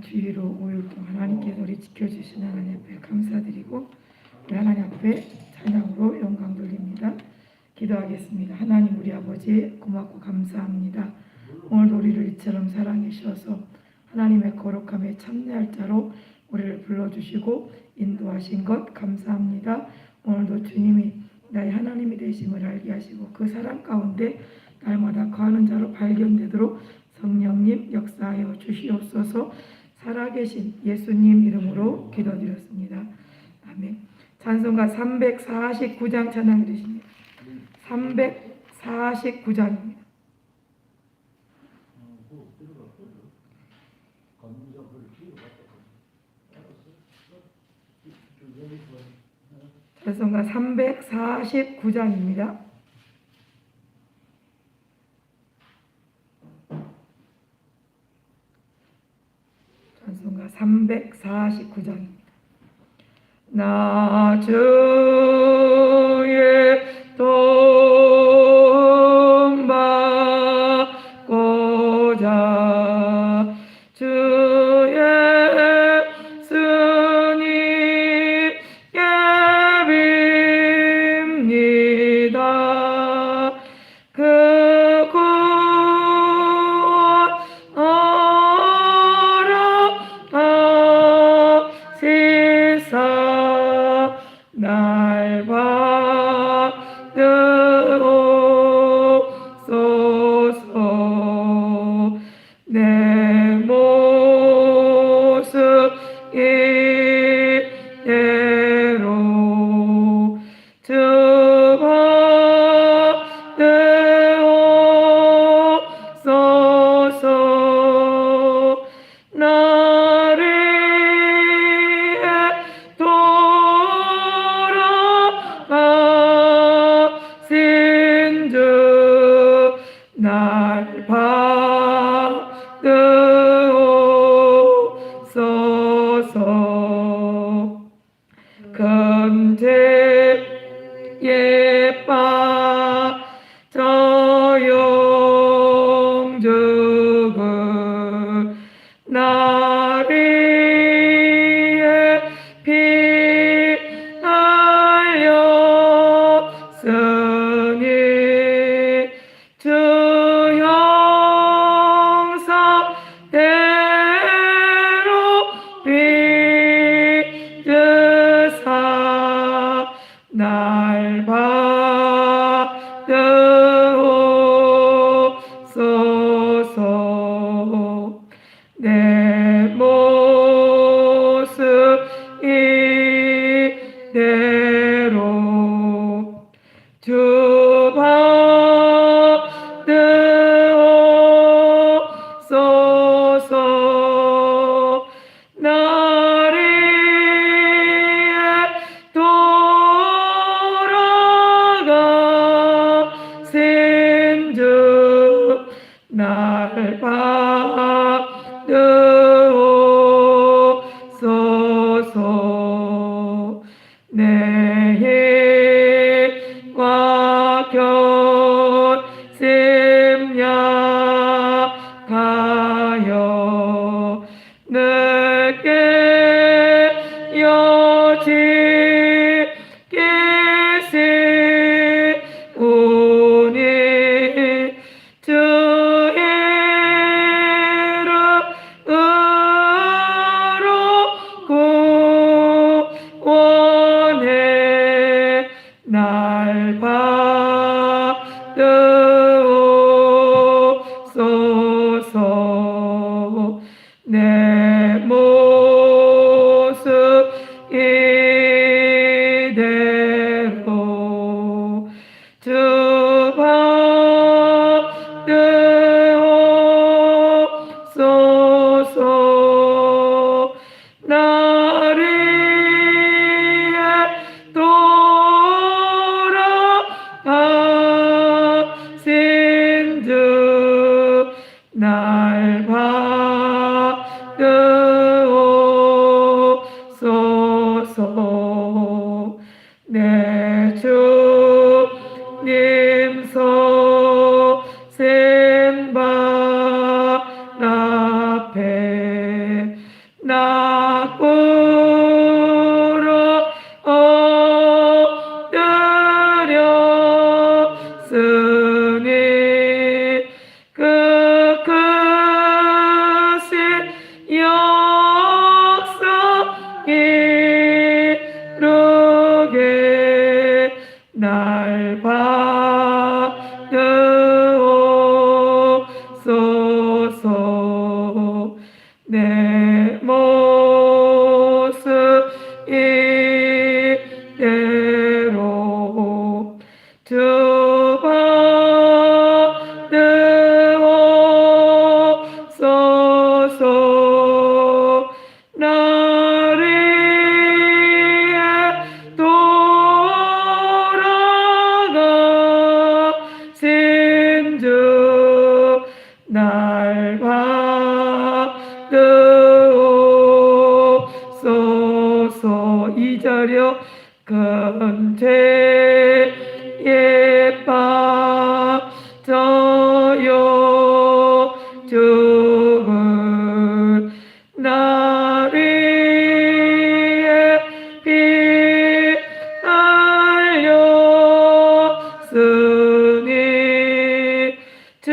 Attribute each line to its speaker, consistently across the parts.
Speaker 1: 주일로 5일 동안 하나님께서 우리 지켜주신 하나님 앞에 감사드리고 우리 하나님 앞에 찬양으로 영광 돌립니다. 기도하겠습니다. 하나님 우리 아버지 고맙고 감사합니다. 오늘도 우리를 이처럼 사랑해 주셔서 하나님의 거룩함에 참여할 자로 우리를 불러주시고 인도하신 것 감사합니다. 오늘도 주님이 나의 하나님이 되심을 알게 하시고 그 사랑 가운데 날마다 거하는 자로 발견되도록 성령님 역사하여 주시옵소서. 살아계신 예수님 이름으로 기도드렸습니다. 아멘. 찬송가 349장 찬양 드리십니다. 349장입니다. 찬송가 349장입니다. 찬송가 349장입니다. 나 주의 도움 받고자 주의 예수님께 빕니다. 그 날 받으옵소서. 내 모습 이대로 주 받으옵소서. 나를 돌아가신 주 날 받으옵소서. 금태에 빠져 영죽을 나를 피하였으니 주 형상대로 빚으사 날 받으옵소서. 내 모습 이대로 주 받으옵소서. 나를 돌아가신 주 날 받으옵소서. 내 힘과 결심 약하여 늦게 여지겠으오니 주 이름으로 구원해 날 받으옵소서. 내 모습 이대로 주 받으옵소서. 나를 돌아가신 주 날 받으옵소서. 나꾸러 엎드렸으니 그 크신 역사 이루게 날 받으옵소서. 내 모습 이대로 주 받으옵소서. 나를 위해 돌아가신 주 날 받으옵소서. 2절이요. 큰 죄에 빠져요 죽을 나를 위해 피 흘렸으니 주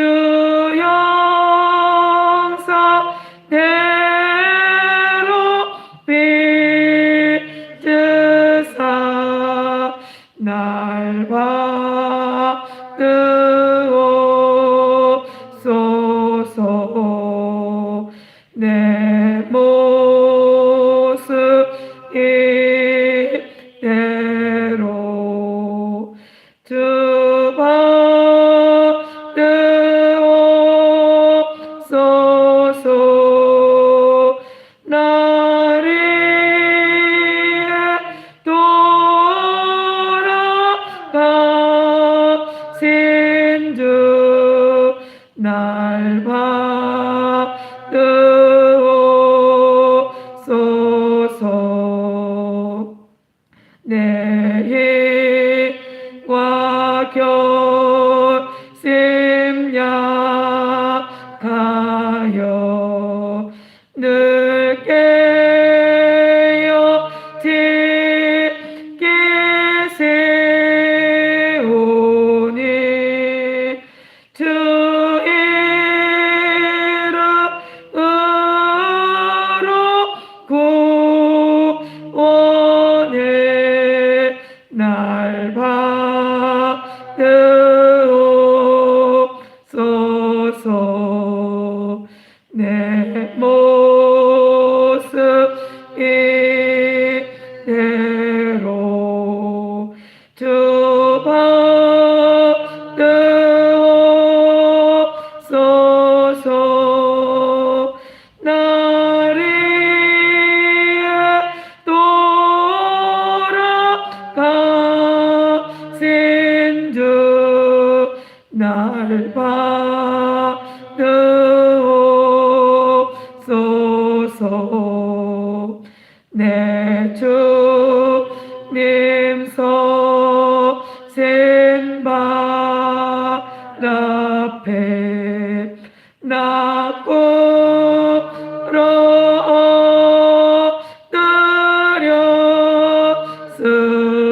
Speaker 1: 형상대로 빚으사 날 받으옵소서. 내 모습 이대로 주 받으옵소서. 나를 위해 돌아가신 주 날 받으옵소서. 내 힘과 결심 약하여 늘 깨어지게 세우니 주 이름으로 구원해 날 받으옵소서. 내 모습 이대로 주 받으옵소서. 나를 위해 돌아가신 주 날 받으옵소서. 내 주님 서신 발 앞에 나꾸러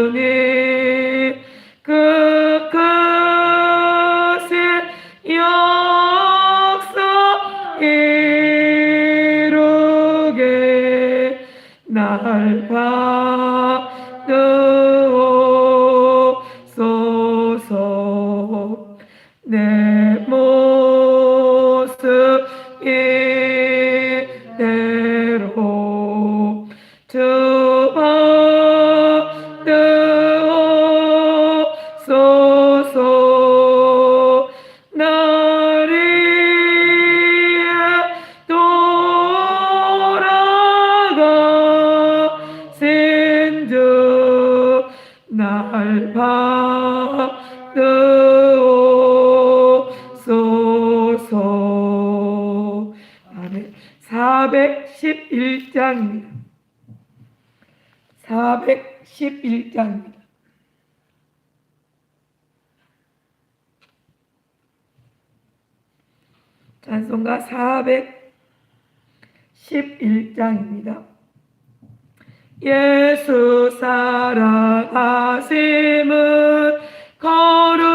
Speaker 1: 엎드렸으니 그 크신 역사 이루게 날 받으옵소서. 내 모습 이대로 주 받으옵소서. 나를 위해 돌아가신 주 날 받으옵소서. 아멘. 411장입니다. 411장입니다. 찬송가 11장입니다. 예수 사랑하심은 거룩하신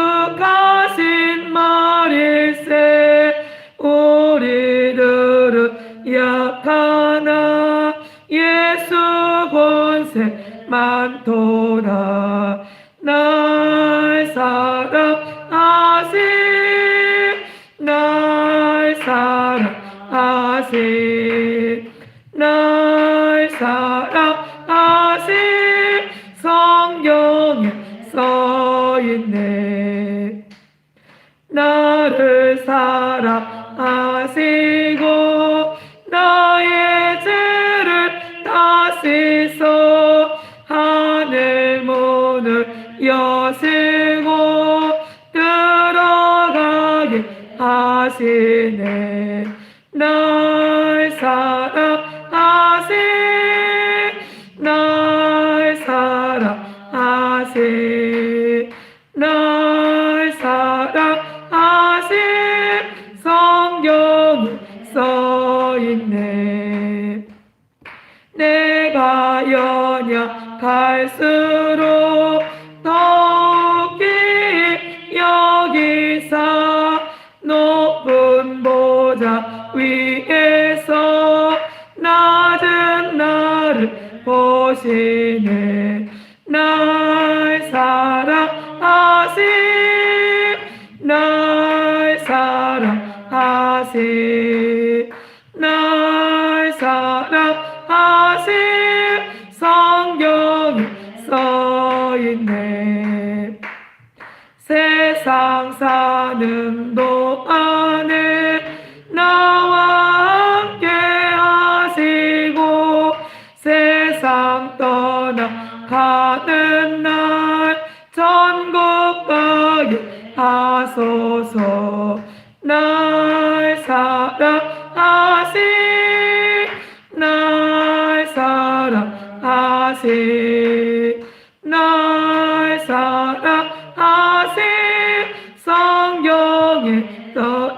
Speaker 1: 말일세. 우리들은 약하나 예수 권세 많도다. 날 사랑하신 날 사랑하신 날 사랑하신 성경에 써있네. 나를 사랑하시고 나의 죄를 다시소 하늘 문을 여시고 들어가게 하시네. 날 사랑하신 날 사랑하신 날 사랑하신 성경에 써있네. 내가 연약할수록 더욱 깊이 여기사 높은 보좌 위에서 낮은 나를 보시네. 날 사랑하신 날 사랑하신 날 사랑하신 성경에 써있네. 세상 사는 동안에 나와 함께 하시고 세상 떠나가는 날 천국 가게 하소서. 날 사랑하신 날 사랑하신 날 사랑하신 성경에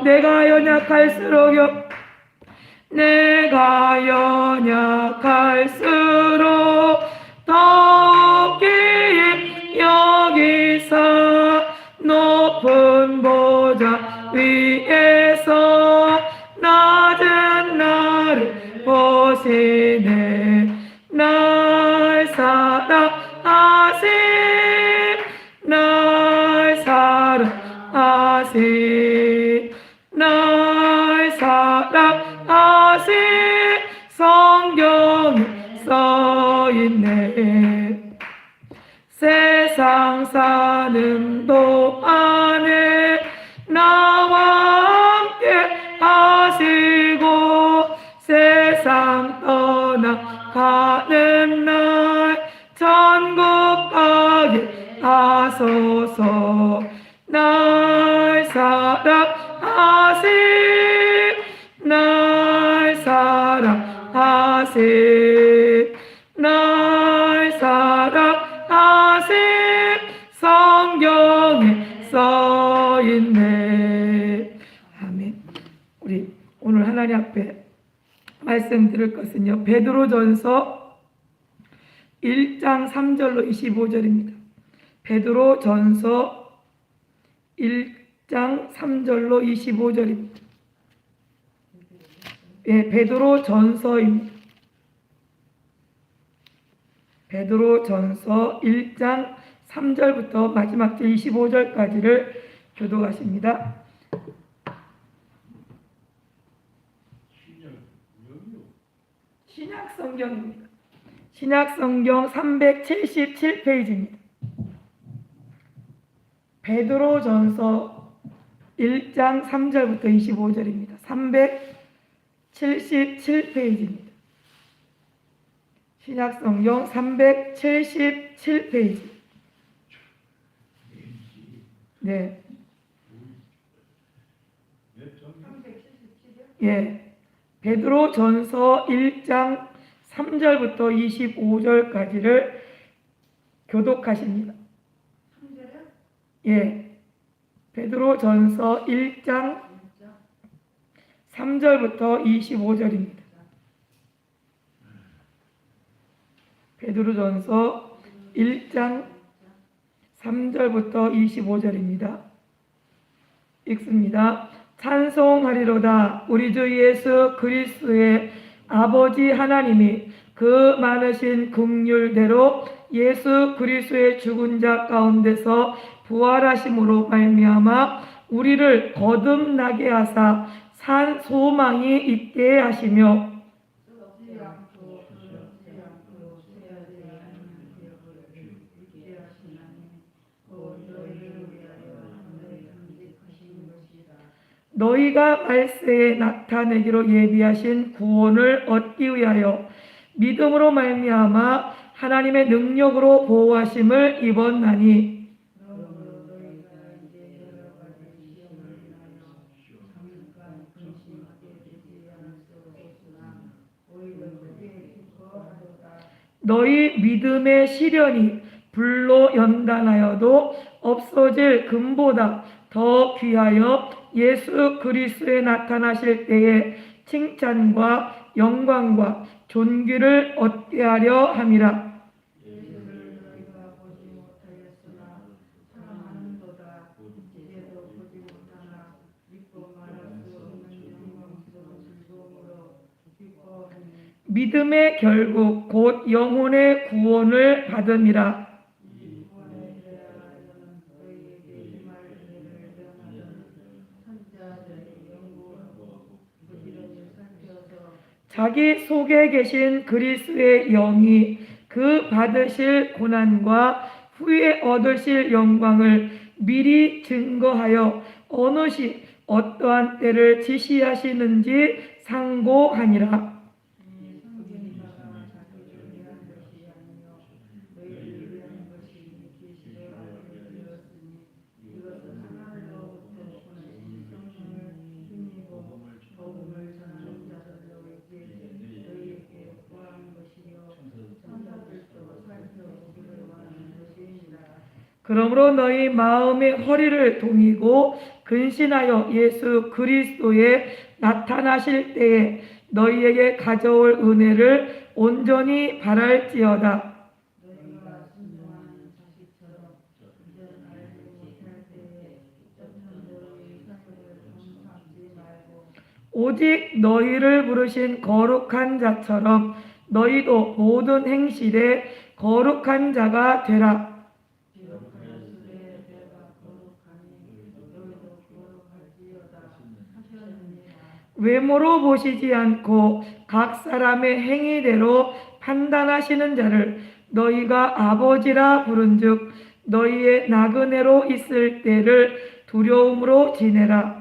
Speaker 1: 내가 연약할수록요 내가 연약할수록 더욱 깊이 여기사 높은 보좌 위에서 낮은 나를 보시네. 날 사랑하신 날 사랑하신 날 사랑하신 성경에 써있네. 세상 사는 동안에 나와 함께 하시고 세상 떠나가는 날 천국 가게 하소서. 날 사랑하신 날 사랑하신 날 사랑하신 성경에 써있네. 아멘. 우리 오늘 하나님 앞에 말씀 들을 것은요, 베드로전서 1장 3절로 25절입니다. 베드로전서 1장 3절로 25절입니다. 예, 베드로전서입니다. 베드로전서 1장 3절부터 마지막 절 25절까지를 교독하십니다. 신약성경입니다. 신약성경 377페이지입니다. 베드로전서 1장 3절부터 25절입니다. 377페이지입니다. 신약성경 377페이지. 네. 예. 베드로전서 1장 3절부터 25절까지를 교독하십니다. 예. 베드로전서 1장 3절부터 25절입니다. 베드로전서 1장 3절부터 25절입니다. 읽습니다. 찬송하리로다. 우리 주 예수 그리스도의 아버지 하나님이 그 많으신 긍휼대로 예수 그리스도의 죽은 자 가운데서 부활하심으로 말미암아 우리를 거듭나게 하사 산 소망이 있게 하시며 너희가 말세에 나타내기로 예비하신 구원을 얻기 위하여 믿음으로 말미암아 하나님의 능력으로 보호하심을 입었나니 너희 믿음의 시련이 불로 연단하여도 없어질 금보다 더 귀하여 예수 그리스도에 나타나실 때에 칭찬과 영광과 존귀를 얻게 하려 함이라. 믿음의 결국 곧 영혼의 구원을 받음이라. 자기 속에 계신 그리스도의 영이 그 받으실 고난과 후에 얻으실 영광을 미리 증거하여 어느 시 어떠한 때를 지시하시는지 상고하니라. 그러므로 너희 마음의 허리를 동이고 근신하여 예수 그리스도에 나타나실 때에 너희에게 가져올 은혜를 온전히 바랄지어다. 오직 너희를 부르신 거룩한 자처럼 너희도 모든 행실에 거룩한 자가 되라. 외모로 보시지 않고 각 사람의 행위대로 판단하시는 자를 너희가 아버지라 부른즉 너희의 나그네로 있을 때를 두려움으로 지내라.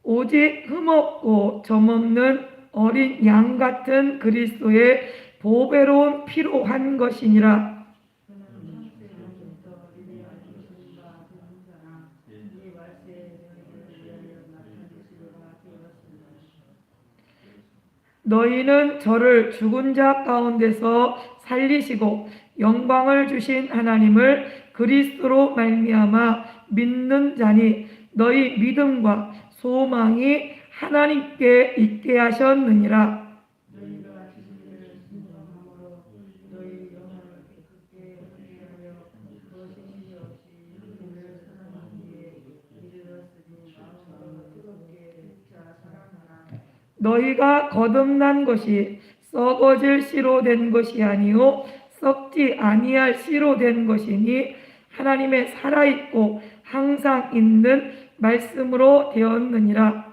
Speaker 1: 오직 흠없고 점없는 어린 양 같은 그리스도의 보배로운 피로 한 것이니라. 너희는 저를 죽은 자 가운데서 살리시고 영광을 주신 하나님을 그리스도로 말미암아 믿는 자니 너희 믿음과 소망이 하나님께 있게 하셨느니라. 너희가 거듭난 것이 썩어질 씨로 된 것이 아니요 썩지 아니할 씨로 된 것이니 하나님의 살아있고 항상 있는 말씀으로 되었느니라.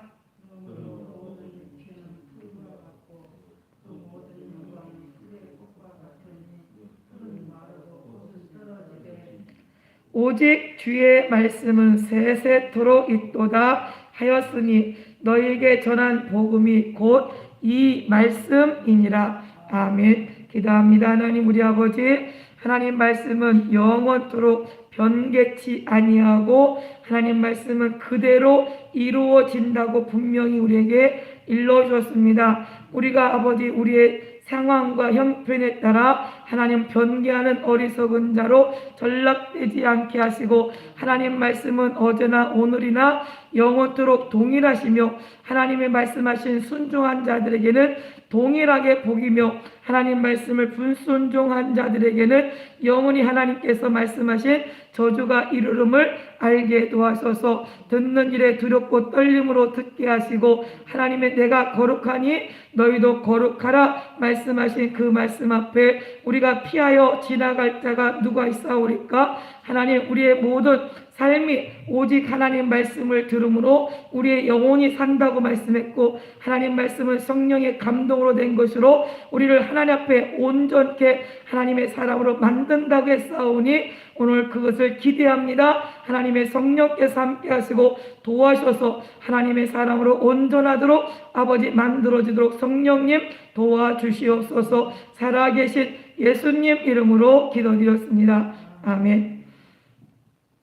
Speaker 1: 오직 주의 말씀은 세세토록 있도다 하였으니 너희에게 전한 복음이 곧 이 말씀이니라. 아멘. 기도합니다. 하나님 우리 아버지, 하나님 말씀은 영원토록 변개치 아니하고 하나님 말씀은 그대로 이루어진다고 분명히 우리에게 일러주었습니다. 우리가 아버지 우리의 상황과 형편에 따라 하나님 변개하는 어리석은 자로 전락되지 않게 하시고, 하나님 말씀은 어제나 오늘이나 영원토록 동일하시며, 하나님의 말씀하신 순종한 자들에게는 동일하게 복이며, 하나님 말씀을 불순종한 자들에게는 영원히 하나님께서 말씀하신 저주가 이르름을 알게 도하소서. 듣는 일에 두렵고 떨림으로 듣게 하시고, 하나님의 내가 거룩하니 너희도 거룩하라 말씀하신 그 말씀 앞에 우리가 피하여 지나갈 자가 누가 있사오리까? 하나님, 우리의 모든 삶이 오직 하나님 말씀을 들음으로 우리의 영혼이 산다고 말씀했고, 하나님 말씀은 성령의 감동으로 된 것으로 우리를 하나님 앞에 온전케 하나님의 사람으로 만든다고 했사오니 오늘 그것을 기대합니다. 하나님의 성령께서 함께 하시고 도와셔서 하나님의 사람으로 온전하도록 아버지 만들어지도록 성령님 도와주시옵소서. 살아계신 예수님 이름으로 기도드렸습니다. 아멘.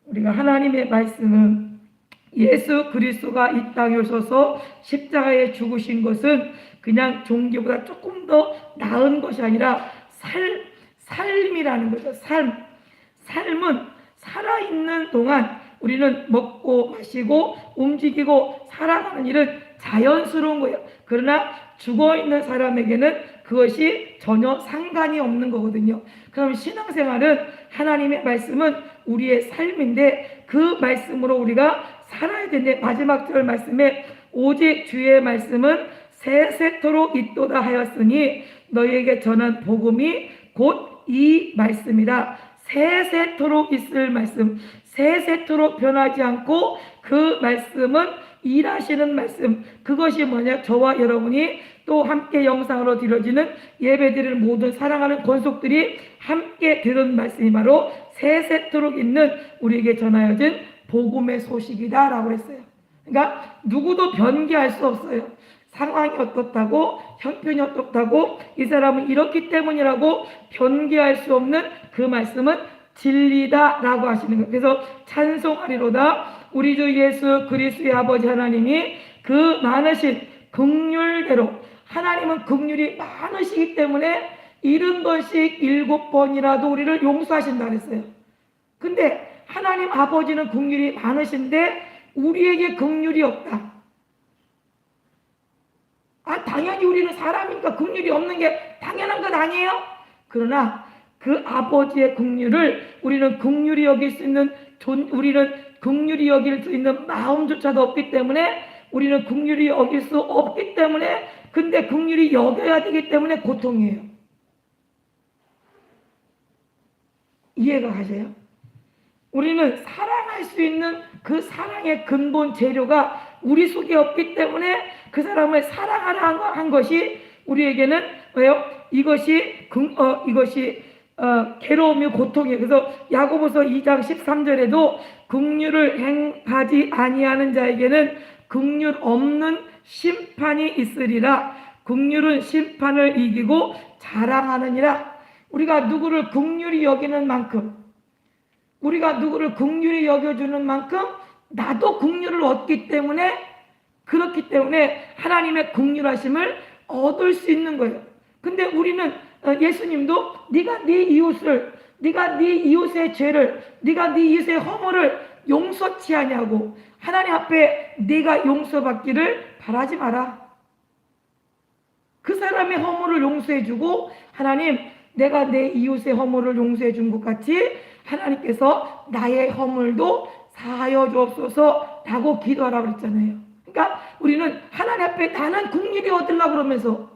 Speaker 1: 우리가 하나님의 말씀은 예수 그리스도가 이 땅에 오셔서 십자가에 죽으신 것은 그냥 종교보다 조금 더 나은 것이 아니라 삶이라는 거죠. 삶은 살아있는 동안 우리는 먹고 마시고 움직이고 살아가는 일은 자연스러운 거예요. 그러나 죽어있는 사람에게는 그것이 전혀 상관이 없는 거거든요. 그럼 신앙생활은 하나님의 말씀은 우리의 삶인데 그 말씀으로 우리가 살아야 되는데, 마지막 절 말씀에 오직 주의 말씀은 세세토록 있도다 하였으니 너희에게 전한 복음이 곧 이 말씀이다. 세세토록 있을 말씀, 세세토록 변하지 않고 그 말씀은 일하시는 말씀. 그것이 뭐냐? 저와 여러분이 또 함께 영상으로 드려지는 예배드릴 모든 사랑하는 권속들이 함께 들은 말씀이 바로 세세토록 있는 우리에게 전하여진 복음의 소식이다 라고 했어요. 그러니까 누구도 변개할 수 없어요. 상황이 어떻다고, 형편이 어떻다고, 이 사람은 이렇기 때문이라고 변개할 수 없는 그 말씀은 진리다 라고 하시는 거예요. 그래서 찬송하리로다. 우리 주 예수 그리스도의 아버지 하나님이 그 많으신 긍휼대로, 하나님은 긍휼이 많으시기 때문에 70번씩 7번이라도 우리를 용서하신다 그랬어요. 근데 하나님 아버지는 긍휼이 많으신데 우리에게 긍휼이 없다. 당연히 우리는 사람이니까 긍휼이 없는 게 당연한 것 아니에요? 그러나 그 아버지의 긍휼을 우리는 긍휼히 여길 수 있는 우리는 긍휼히 여길 수 있는 마음조차도 없기 때문에, 우리는 긍휼히 여길 수 없기 때문에, 근데 긍휼히 여겨야 되기 때문에 고통이에요. 이해가 가세요? 우리는 사랑할 수 있는 그 사랑의 근본 재료가 우리 속에 없기 때문에 그 사람을 사랑하라 한 것이 우리에게는 왜요? 이것이 괴로움이 고통이에요. 그래서 야고보서 2장 13절에도 긍휼을 행하지 아니하는 자에게는 긍휼 없는 심판이 있으리라. 긍휼은 심판을 이기고 자랑하느니라. 우리가 누구를 긍휼히 여기는 만큼, 우리가 누구를 긍휼히 여겨주는 만큼 나도 긍휼을 얻기 때문에, 그렇기 때문에 하나님의 긍휼하심을 얻을 수 있는 거예요. 근데 우리는 예수님도 네가 네 이웃의 죄를, 네가 네 이웃의 허물을 용서치 아니하고 하나님 앞에 네가 용서받기를 바라지 마라. 그 사람의 허물을 용서해주고, 하나님 내가 내 이웃의 허물을 용서해 준 것 같이 하나님께서 나의 허물도 사하여 주옵소서 라고 기도하라고 그랬잖아요. 그러니까 우리는 하나님 앞에 나는 긍휼히 얻으려고 그러면서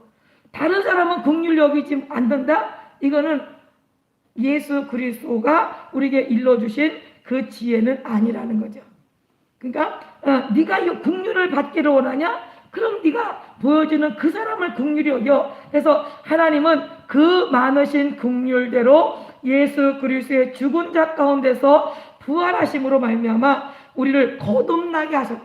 Speaker 1: 다른 사람은 긍휼히 여기지 않는다? 이거는 예수 그리스도가 우리에게 일러주신 그 지혜는 아니라는 거죠. 그러니까 네가 이 긍휼을 받기를 원하냐? 그럼 네가 보여주는 그 사람을 긍휼히 여겨. 그래서 하나님은 그 많으신 긍휼대로 예수 그리스도의 죽은 자 가운데서 부활하심으로 말미암아 우리를 거듭나게 하셨다.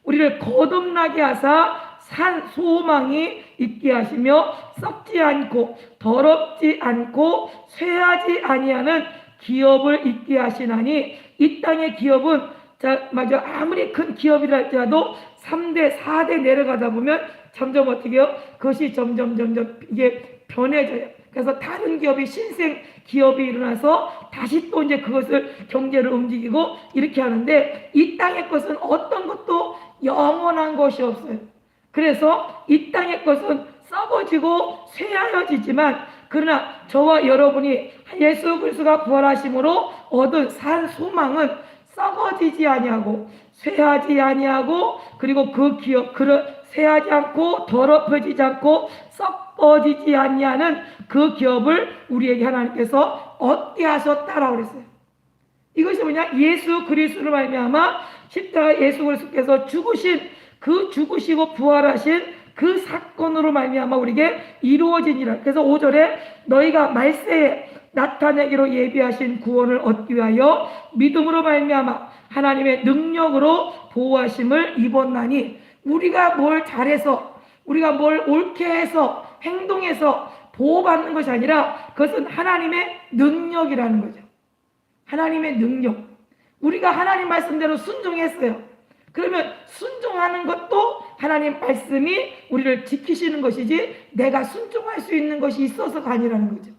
Speaker 1: 우리를 거듭나게 하사 산 소망이 있게 하시며 썩지 않고 더럽지 않고 쇠하지 아니하는 기업을 있게 하시나니, 이 땅의 기업은 아무리 큰 기업이라 할지라도 3대 4대 내려가다 보면 점점 어떻게 해요? 그것이 점점 이게 변해져요. 그래서 다른 기업이 신생 기업이 일어나서 다시 또 이제 그것을 경제를 움직이고 이렇게 하는데, 이 땅의 것은 어떤 것도 영원한 것이 없어요. 그래서 이 땅의 것은 썩어지고 쇠하여지지만, 그러나 저와 여러분이 예수 그리스도가 부활하심으로 얻은 산 소망은 썩어지지 아니하고 쇠하지 아니하고, 그리고 그 기업 쇠하지 않고 더럽혀지지 않고 썩어지지 아니하는 그 기업을 우리에게 하나님께서 얻게 하셨다라고 그랬어요. 이것이 뭐냐? 예수 그리스도로 말미암아 십자가 예수 그리스도께서 죽으시고 부활하신 그 사건으로 말미암아 우리에게 이루어지니라. 그래서 5절에 너희가 말세에 나타내기로 예비하신 구원을 얻기 위하여 믿음으로 말미암아 하나님의 능력으로 보호하심을 입었나니, 우리가 뭘 잘해서, 우리가 뭘 옳게 해서 행동해서 보호받는 것이 아니라 그것은 하나님의 능력이라는 거죠. 하나님의 능력. 우리가 하나님 말씀대로 순종했어요. 그러면 순종하는 것도 하나님 말씀이 우리를 지키시는 것이지 내가 순종할 수 있는 것이 있어서가 아니라는 거죠.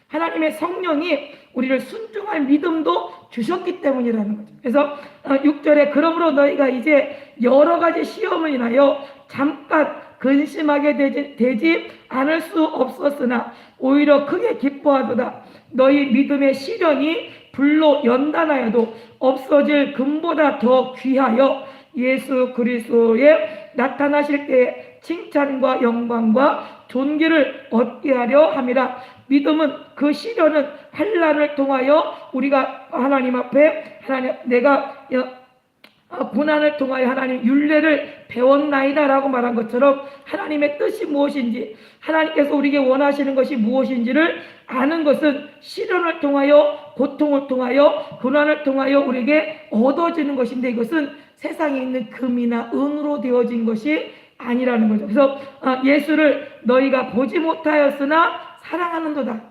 Speaker 1: 하나님의 성령이 우리를 순종할 믿음도 주셨기 때문이라는 거죠. 그래서 6절에 그러므로 너희가 이제 여러 가지 시험을 인하여 잠깐 근심하게 되지 않을 수 없었으나 오히려 크게 기뻐하도다. 너희 믿음의 시련이 불로 연단하여도 없어질 금보다 더 귀하여 예수 그리스도에 나타나실 때에 칭찬과 영광과 존귀를 얻게 하려 함이라. 믿음은, 그 시련은 환난을 통하여 우리가 하나님 앞에 내가 고난을 통하여 하나님 율례를 배웠나이다 라고 말한 것처럼 하나님의 뜻이 무엇인지, 하나님께서 우리에게 원하시는 것이 무엇인지를 아는 것은 시련을 통하여, 고통을 통하여, 고난을 통하여 우리에게 얻어지는 것인데, 이것은 세상에 있는 금이나 은으로 되어진 것이 아니라는 거죠. 그래서 예수를 너희가 보지 못하였으나 사랑하는도다.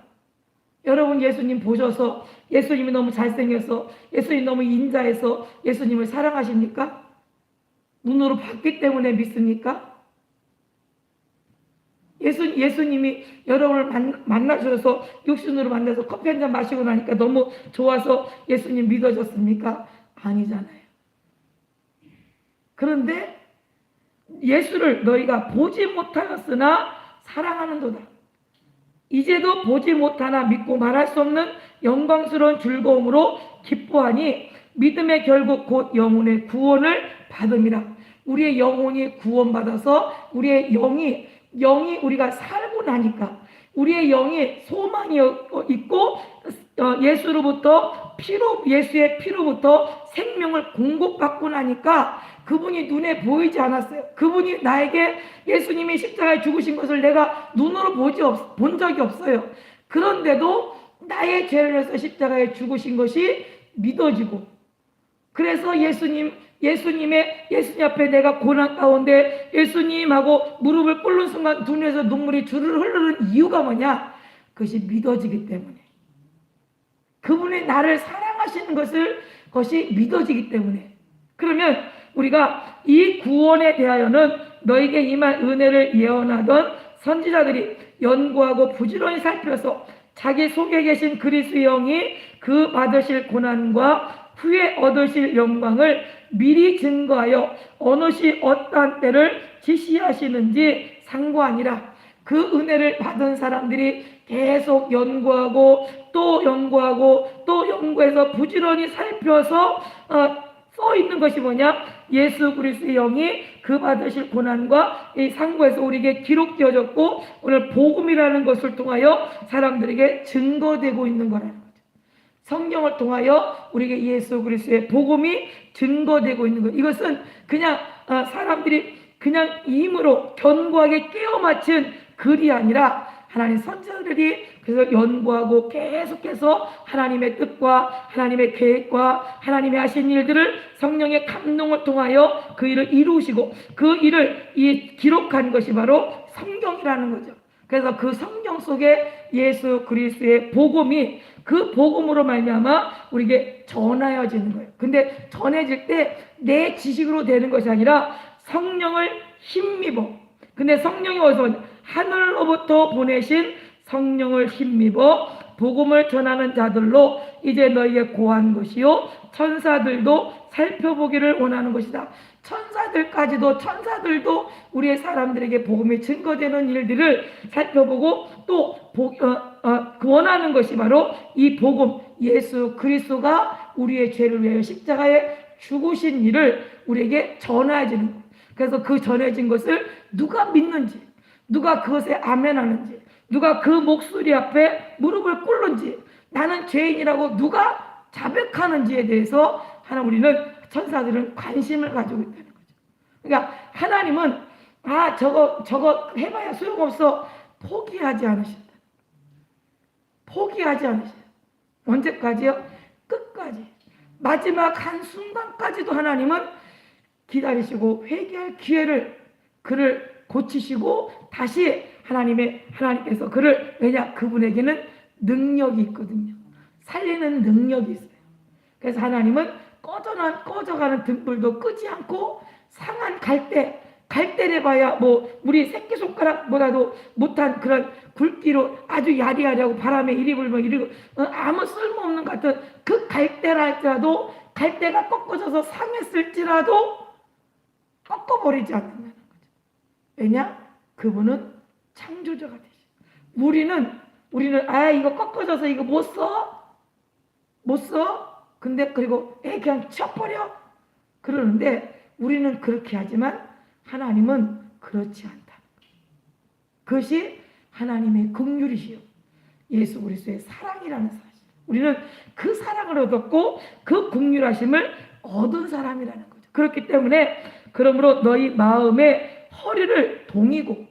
Speaker 1: 여러분, 예수님 보셔서 예수님이 너무 잘생겨서, 예수님 너무 인자해서 예수님을 사랑하십니까? 눈으로 봤기 때문에 믿습니까? 예수님이 여러분을 만나셔서 육신으로 만나서 커피 한잔 마시고 나니까 너무 좋아서 예수님 믿어졌습니까? 아니잖아요. 그런데 예수를 너희가 보지 못하였으나 사랑하는도다. 이제도 보지 못하나 믿고 말할 수 없는 영광스러운 즐거움으로 기뻐하니 믿음의 결국 곧 영혼의 구원을 받음이라. 우리의 영혼이 구원받아서 우리의 영이 우리가 살고 나니까, 우리의 영이 소망이 있고 예수의 피로부터 생명을 공급받고 나니까 그분이 눈에 보이지 않았어요. 그분이 나에게 예수님이 십자가에 죽으신 것을 내가 눈으로 본 적이 없어요. 그런데도 나의 죄를 위해서 십자가에 죽으신 것이 믿어지고, 그래서 예수님 앞에 내가 고난 가운데 예수님하고 무릎을 꿇는 순간 눈에서 눈물이 주르르 흐르는 이유가 뭐냐? 그것이 믿어지기 때문에, 그분이 나를 사랑하시는 것이 믿어지기 때문에. 그러면 우리가 이 구원에 대하여는 너에게 임한 은혜를 예언하던 선지자들이 연구하고 부지런히 살펴서 자기 속에 계신 그리스도의 영이 그 받으실 고난과 후에 얻으실 영광을 미리 증거하여 어느 시 어떠한 때를 지시하시는지 상고하니라. 그 은혜를 받은 사람들이 계속 연구하고 또 연구해서 부지런히 살펴서 써 있는 것이 뭐냐? 예수 그리스도의 영이 그 받으실 고난과 이 상고에서 우리에게 기록되어졌고 오늘 복음이라는 것을 통하여 사람들에게 증거되고 있는 거라는 거죠. 성경을 통하여 우리에게 예수 그리스도의 복음이 증거되고 있는 것. 이것은 그냥 사람들이 그냥 임으로 견고하게 깨어 맞춘 글이 아니라 하나님 선지자들이 그래서 연구하고 계속해서 하나님의 뜻과 하나님의 계획과 하나님의 하신 일들을 성령의 감동을 통하여 그 일을 이루시고 그 일을 기록한 것이 바로 성경이라는 거죠. 그래서 그 성경 속에 예수 그리스도의 복음이 그 복음으로 말미암아 우리에게 전하여지는 거예요. 근데 전해질 때 내 지식으로 되는 것이 아니라 성령을 힘입어. 근데 성령이 어디서 하늘로부터 보내신 성령을 힘입어 복음을 전하는 자들로 이제 너희에 고한 것이요 천사들도 살펴보기를 원하는 것이다. 천사들도 우리의 사람들에게 복음이 증거되는 일들을 살펴보고 또 원하는 것이 바로 이 복음, 예수 그리스도가 우리의 죄를 위하여 십자가에 죽으신 일을 우리에게 전해지는 거예요. 그래서 그 전해진 것을 누가 믿는지, 누가 그것에 아멘하는지, 누가 그 목소리 앞에 무릎을 꿇는지, 나는 죄인이라고 누가 자백하는지에 대해서 우리는 천사들은 관심을 가지고 있다는 거죠. 그러니까 하나님은 저거 해봐야 소용없어 포기하지 않으신다. 포기하지 않으신다. 언제까지요? 끝까지. 마지막 한순간까지도 하나님은 기다리시고 회개할 기회를 그를 고치시고 다시 하나님께서 그를, 왜냐 그분에게는 능력이 있거든요. 살리는 능력이 있어요. 그래서 하나님은 꺼져가는 등불도 끄지 않고 상한 갈대를 봐야 우리 새끼손가락보다도 못한 그런 굵기로 아주 야리야리하고 바람에 이리 불면 이리 아무 쓸모없는 것 같은 그 갈대라 할지라도 갈대가 꺾어져서 상했을지라도 꺾어버리지 않는다는 거죠. 왜냐? 그분은 창조자가 되시. 우리는 이거 꺾어져서 이거 못 써? 근데 그리고 그냥 쳐버려 그러는데 우리는 그렇게 하지만 하나님은 그렇지 않다. 그것이 하나님의 긍휼이시요 예수 그리스도의 사랑이라는 사실. 우리는 그 사랑을 얻었고 그 긍휼하심을 얻은 사람이라는 거죠. 그렇기 때문에 그러므로 너희 마음에 허리를 동이고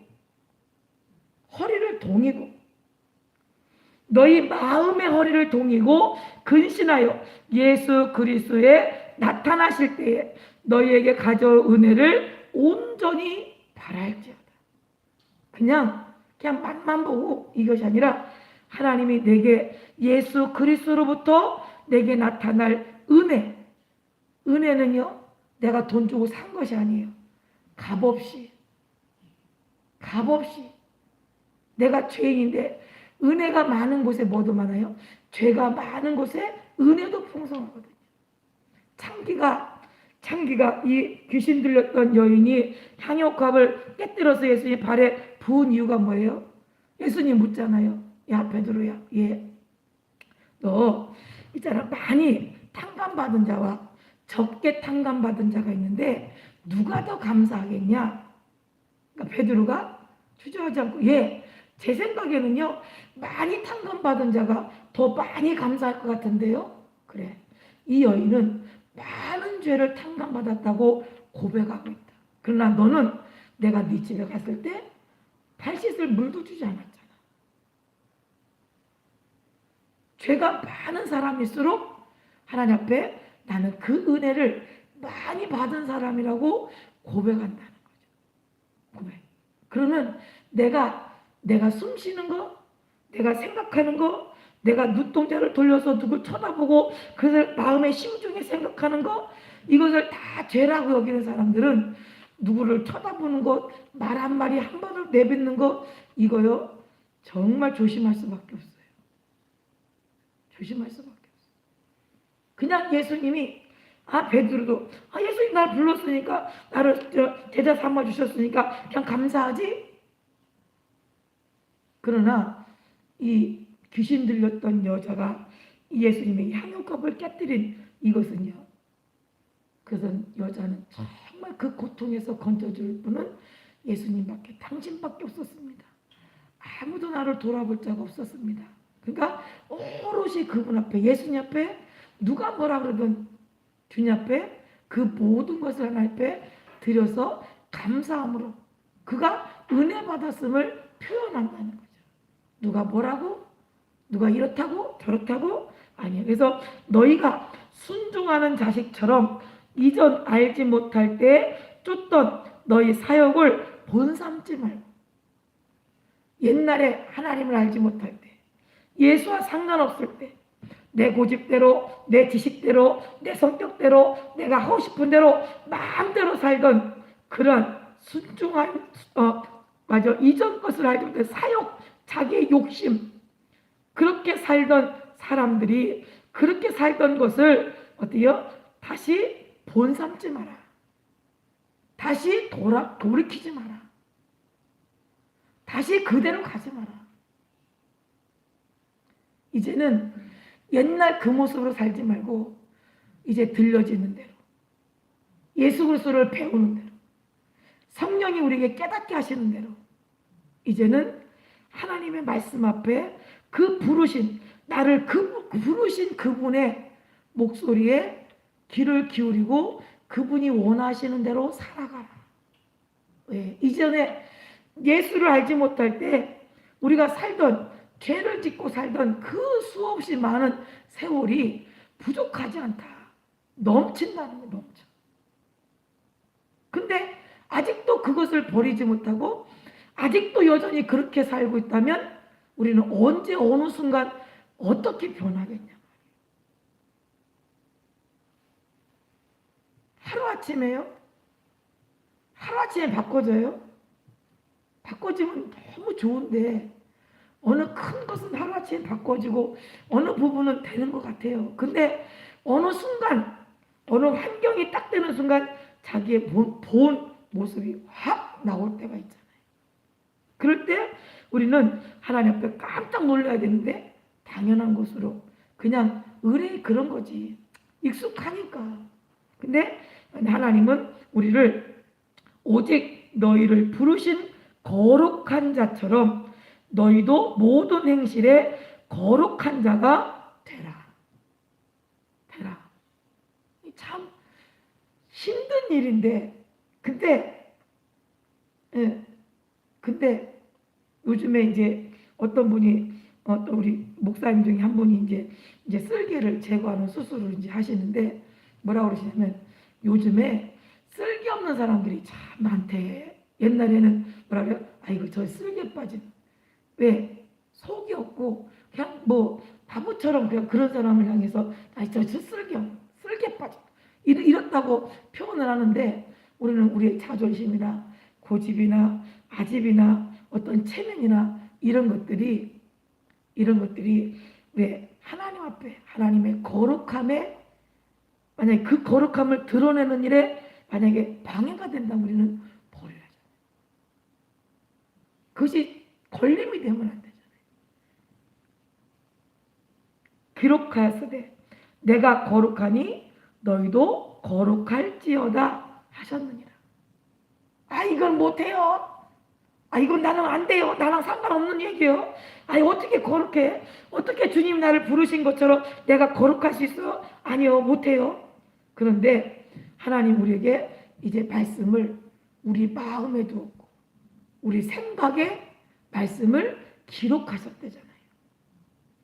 Speaker 1: 너희 마음의 허리를 동이고 근신하여 예수 그리스도에 나타나실 때에 너희에게 가져올 은혜를 온전히 바랄지어다. 그냥 맛만 보고 이것이 아니라 하나님이 내게 예수 그리스도로부터 내게 나타날 은혜는요 내가 돈 주고 산 것이 아니에요. 값없이 내가 죄인인데 은혜가 많은 곳에 뭐도 많아요? 죄가 많은 곳에 은혜도 풍성하거든요. 창기가 이 귀신 들렸던 여인이 향유값을 깨뜨려서 예수님 발에 부은 이유가 뭐예요? 예수님 묻잖아요. 야 베드로야, 너 있잖아, 많이 탕감받은 자와 적게 탕감받은 자가 있는데 누가 더 감사하겠냐? 그러니까 베드로가 주저하지 않고 제 생각에는요 많이 탕감받은 자가 더 많이 감사할 것 같은데요. 그래, 이 여인은 많은 죄를 탕감받았다고 고백하고 있다. 그러나 너는 내가 네 집에 갔을 때 발 씻을 물도 주지 않았잖아. 죄가 많은 사람일수록 하나님 앞에 나는 그 은혜를 많이 받은 사람이라고 고백한다는 거죠. 고백. 그러면 내가 숨 쉬는 거, 내가 생각하는 거, 내가 눈동자를 돌려서 누굴 쳐다보고 그것을 마음에 심중에 생각하는 거, 이것을 다 죄라고 여기는 사람들은 누구를 쳐다보는 것, 말 한마디 한 번을 내뱉는 것, 이거요 정말 조심할 수밖에 없어요. 조심할 수밖에 없어요. 그냥 예수님이 베드로도 예수님 날 불렀으니까 나를 제자 삼아 주셨으니까 그냥 감사하지. 그러나 이 귀신 들렸던 여자가 예수님의 향유컵을 깨뜨린 이것은요, 그것은 여자는 정말 그 고통에서 건져줄 분은 예수님밖에, 당신밖에 없었습니다. 아무도 나를 돌아볼 자가 없었습니다. 그러니까 오롯이 그분 앞에, 예수님 앞에 누가 뭐라 그러든 주님 앞에 그 모든 것을 하나님 앞에 드려서 감사함으로 그가 은혜 받았음을 표현한다는 거죠. 누가 뭐라고, 누가 이렇다고 저렇다고 아니에요. 그래서 너희가 순종하는 자식처럼 이전 알지 못할 때 쫓던 너희 사역을 본삼지 말고, 옛날에 하나님을 알지 못할 때, 예수와 상관없을 때 내 고집대로, 내 지식대로, 내 성격대로, 내가 하고 싶은 대로 마음대로 살던 그런 순종한 이전 것을 알지 못해 사역 자기의 욕심, 그렇게 살던 사람들이 그렇게 살던 것을 어때요? 다시 본삼지 마라. 다시 돌이키지 마라. 다시 그대로 가지 마라. 이제는 옛날 그 모습으로 살지 말고 이제 들려지는 대로, 예수 그리스도를 배우는 대로, 성령이 우리에게 깨닫게 하시는 대로 이제는 하나님의 말씀 앞에 그 부르신, 나를 부르신 그분의 목소리에 귀를 기울이고 그분이 원하시는 대로 살아가라. 왜? 이전에 예수를 알지 못할 때 우리가 살던, 죄를 짓고 살던 그 수없이 많은 세월이 부족하지 않다. 넘친다는 거예요. 넘쳐. 근데 아직도 그것을 버리지 못하고 아직도 여전히 그렇게 살고 있다면 우리는 언제 어느 순간 어떻게 변하겠냐. 하루아침에요? 하루아침에 바꿔져요? 바꿔지면 너무 좋은데 어느 큰 것은 하루아침에 바꿔지고 어느 부분은 되는 것 같아요. 근데 어느 순간, 어느 환경이 딱 되는 순간 자기의 본 모습이 확 나올 때가 있잖아요. 그럴 때 우리는 하나님 앞에 깜짝 놀라야 되는데 당연한 것으로 그냥 의뢰 그런 거지. 익숙하니까. 근데 하나님은 우리를 오직 너희를 부르신 거룩한 자처럼 너희도 모든 행실에 거룩한 자가 되라. 참 힘든 일인데 근데 요즘에 이제 어떤 분이 또 우리 목사님 중에 한 분이 이제 쓸개를 제거하는 수술을 이제 하시는데 뭐라고 그러시냐면 요즘에 쓸개 없는 사람들이 참 많대. 옛날에는 뭐라 그래요? 아이고 저 쓸개 빠진, 왜 속이 없고 그냥 뭐 바보처럼 그냥 그런 사람을 향해서 아이 저 쓸개 빠진 이렇다고 표현을 하는데 우리는 우리의 자존심이나 고집이나 아집이나 어떤 체면이나 이런 것들이 왜 하나님 앞에 하나님의 거룩함에 만약에 그 거룩함을 드러내는 일에 만약에 방해가 된다면 우리는 버려야 하잖아요. 그것이 걸림이 되면 안 되잖아요. 기록하였으되 내가 거룩하니 너희도 거룩할지어다 하셨느니라. 아 이건 못해요. 아 이건 나는 안 돼요. 나랑 상관없는 얘기예요. 아니 어떻게 거룩해? 어떻게 주님 나를 부르신 것처럼 내가 거룩할 수 있어? 아니요, 못해요. 그런데 하나님 우리에게 이제 말씀을 우리 마음에 두었고 우리 생각에 말씀을 기록하셨대잖아요.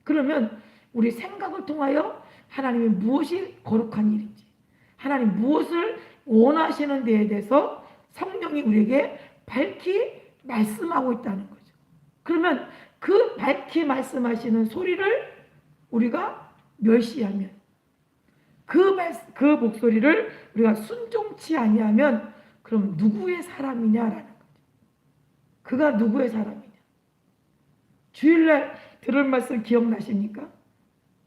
Speaker 1: 그러면 우리 생각을 통하여 하나님이 무엇이 거룩한 일인지, 하나님 무엇을 원하시는 데에 대해서 성령이 우리에게 밝히 말씀하고 있다는 거죠. 그러면 그 밝히 말씀하시는 소리를 우리가 멸시하면, 그 목소리를 우리가 순종치 아니하면 그럼 누구의 사람이냐라는 거죠. 그가 누구의 사람이냐. 주일날 들을 말씀 기억나십니까?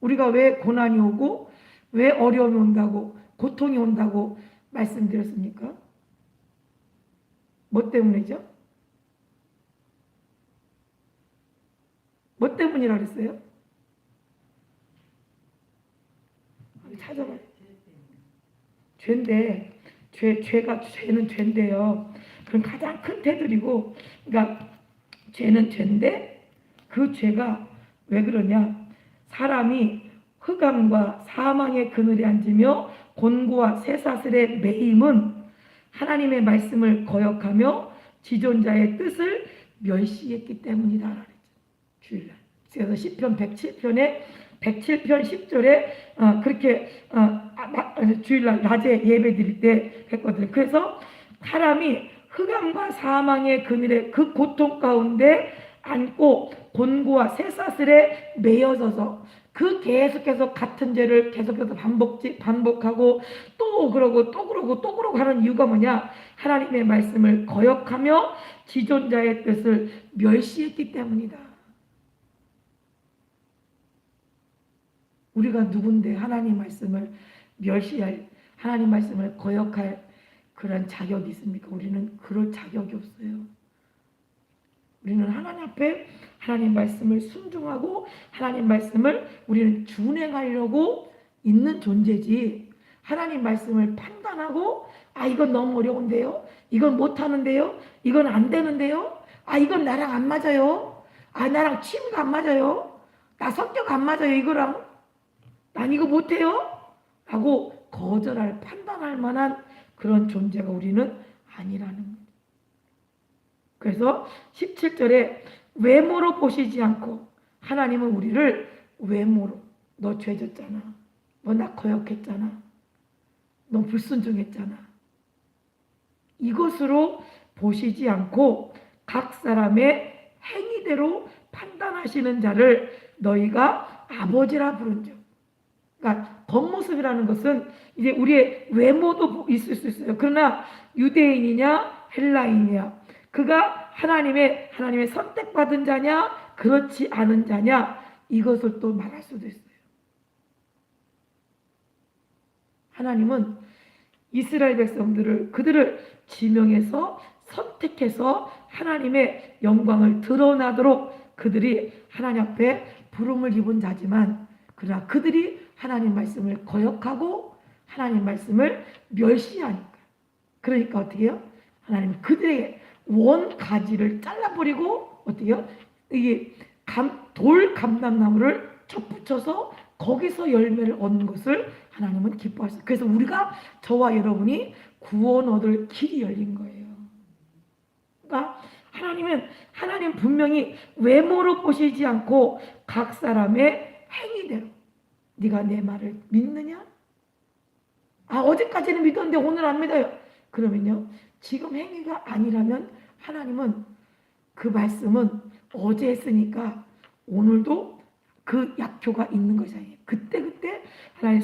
Speaker 1: 우리가 왜 고난이 오고 왜 어려움이 온다고 고통이 온다고 말씀드렸습니까? 뭐 때문이죠? 뭐 때문이라 그랬어요? 찾아봐요. 죄인데 죄는 죄인데요. 그럼 가장 큰 테두리고, 그러니까 죄는 죄인데 그 죄가 왜 그러냐? 사람이 흑암과 사망의 그늘에 앉으며 곤고와 쇠사슬에 매임은 하나님의 말씀을 거역하며 지존자의 뜻을 멸시했기 때문이다. 그랬죠. 주일날. 그래서 시편 107편에 107편 10절에 그렇게 주일날 낮에 예배 드릴 때 했거든요. 그래서 사람이 흑암과 사망의 그늘에 그 고통 가운데 앉고 곤고와 쇠사슬에 매여져서 그 계속해서 같은 죄를 계속해서 반복하고 또 그러고 하는 이유가 뭐냐? 하나님의 말씀을 거역하며 지존자의 뜻을 멸시했기 때문이다. 우리가 누군데 하나님 말씀을 멸시할, 하나님 말씀을 거역할 그런 자격이 있습니까? 우리는 그럴 자격이 없어요. 우리는 하나님 앞에 하나님 말씀을 순종하고 하나님 말씀을 우리는 준행하려고 있는 존재지, 하나님 말씀을 판단하고 이건 너무 어려운데요, 이건 못하는데요, 이건 안 되는데요, 이건 나랑 안 맞아요, 나랑 취미가 안 맞아요, 나 성격 안 맞아요, 이거랑 난 이거 못해요 라고 거절할, 판단할 만한 그런 존재가 우리는 아니라는 거예요. 그래서 17절에 외모로 보시지 않고, 하나님은 우리를 외모로, 너 죄졌잖아, 너 나 거역했잖아, 너 불순종했잖아, 이것으로 보시지 않고 각 사람의 행위대로 판단하시는 자를 너희가 아버지라 부른즉. 그러니까 겉모습이라는 것은 이제 우리의 외모도 있을 수 있어요. 그러나 유대인이냐 헬라인이냐, 그가 하나님의 선택받은 자냐 그렇지 않은 자냐, 이것을 또 말할 수도 있어요. 하나님은 이스라엘 백성들을, 그들을 지명해서 선택해서 하나님의 영광을 드러나도록 그들이 하나님 앞에 부름을 입은 자지만, 그러나 그들이 하나님 말씀을 거역하고 하나님 말씀을 멸시하니까, 그러니까 어떻게 해요? 하나님 그들의 원가지를 잘라버리고 어떻게 해요? 이게 돌 감람나무를 접붙여서 거기서 열매를 얻는 것을 하나님은 기뻐하셨어요. 그래서 우리가, 저와 여러분이 구원 얻을 길이 열린 거예요. 그러니까 하나님 분명히 외모로 보시지 않고 각 사람의 행위대로. 네가 내 말을 믿느냐? 어제까지는 믿었는데 오늘 안 믿어요. 그러면요, 지금 행위가 아니라면 하나님은 그 말씀은 어제 했으니까 오늘도 그 약효가 있는 것이에요. 그때 하나님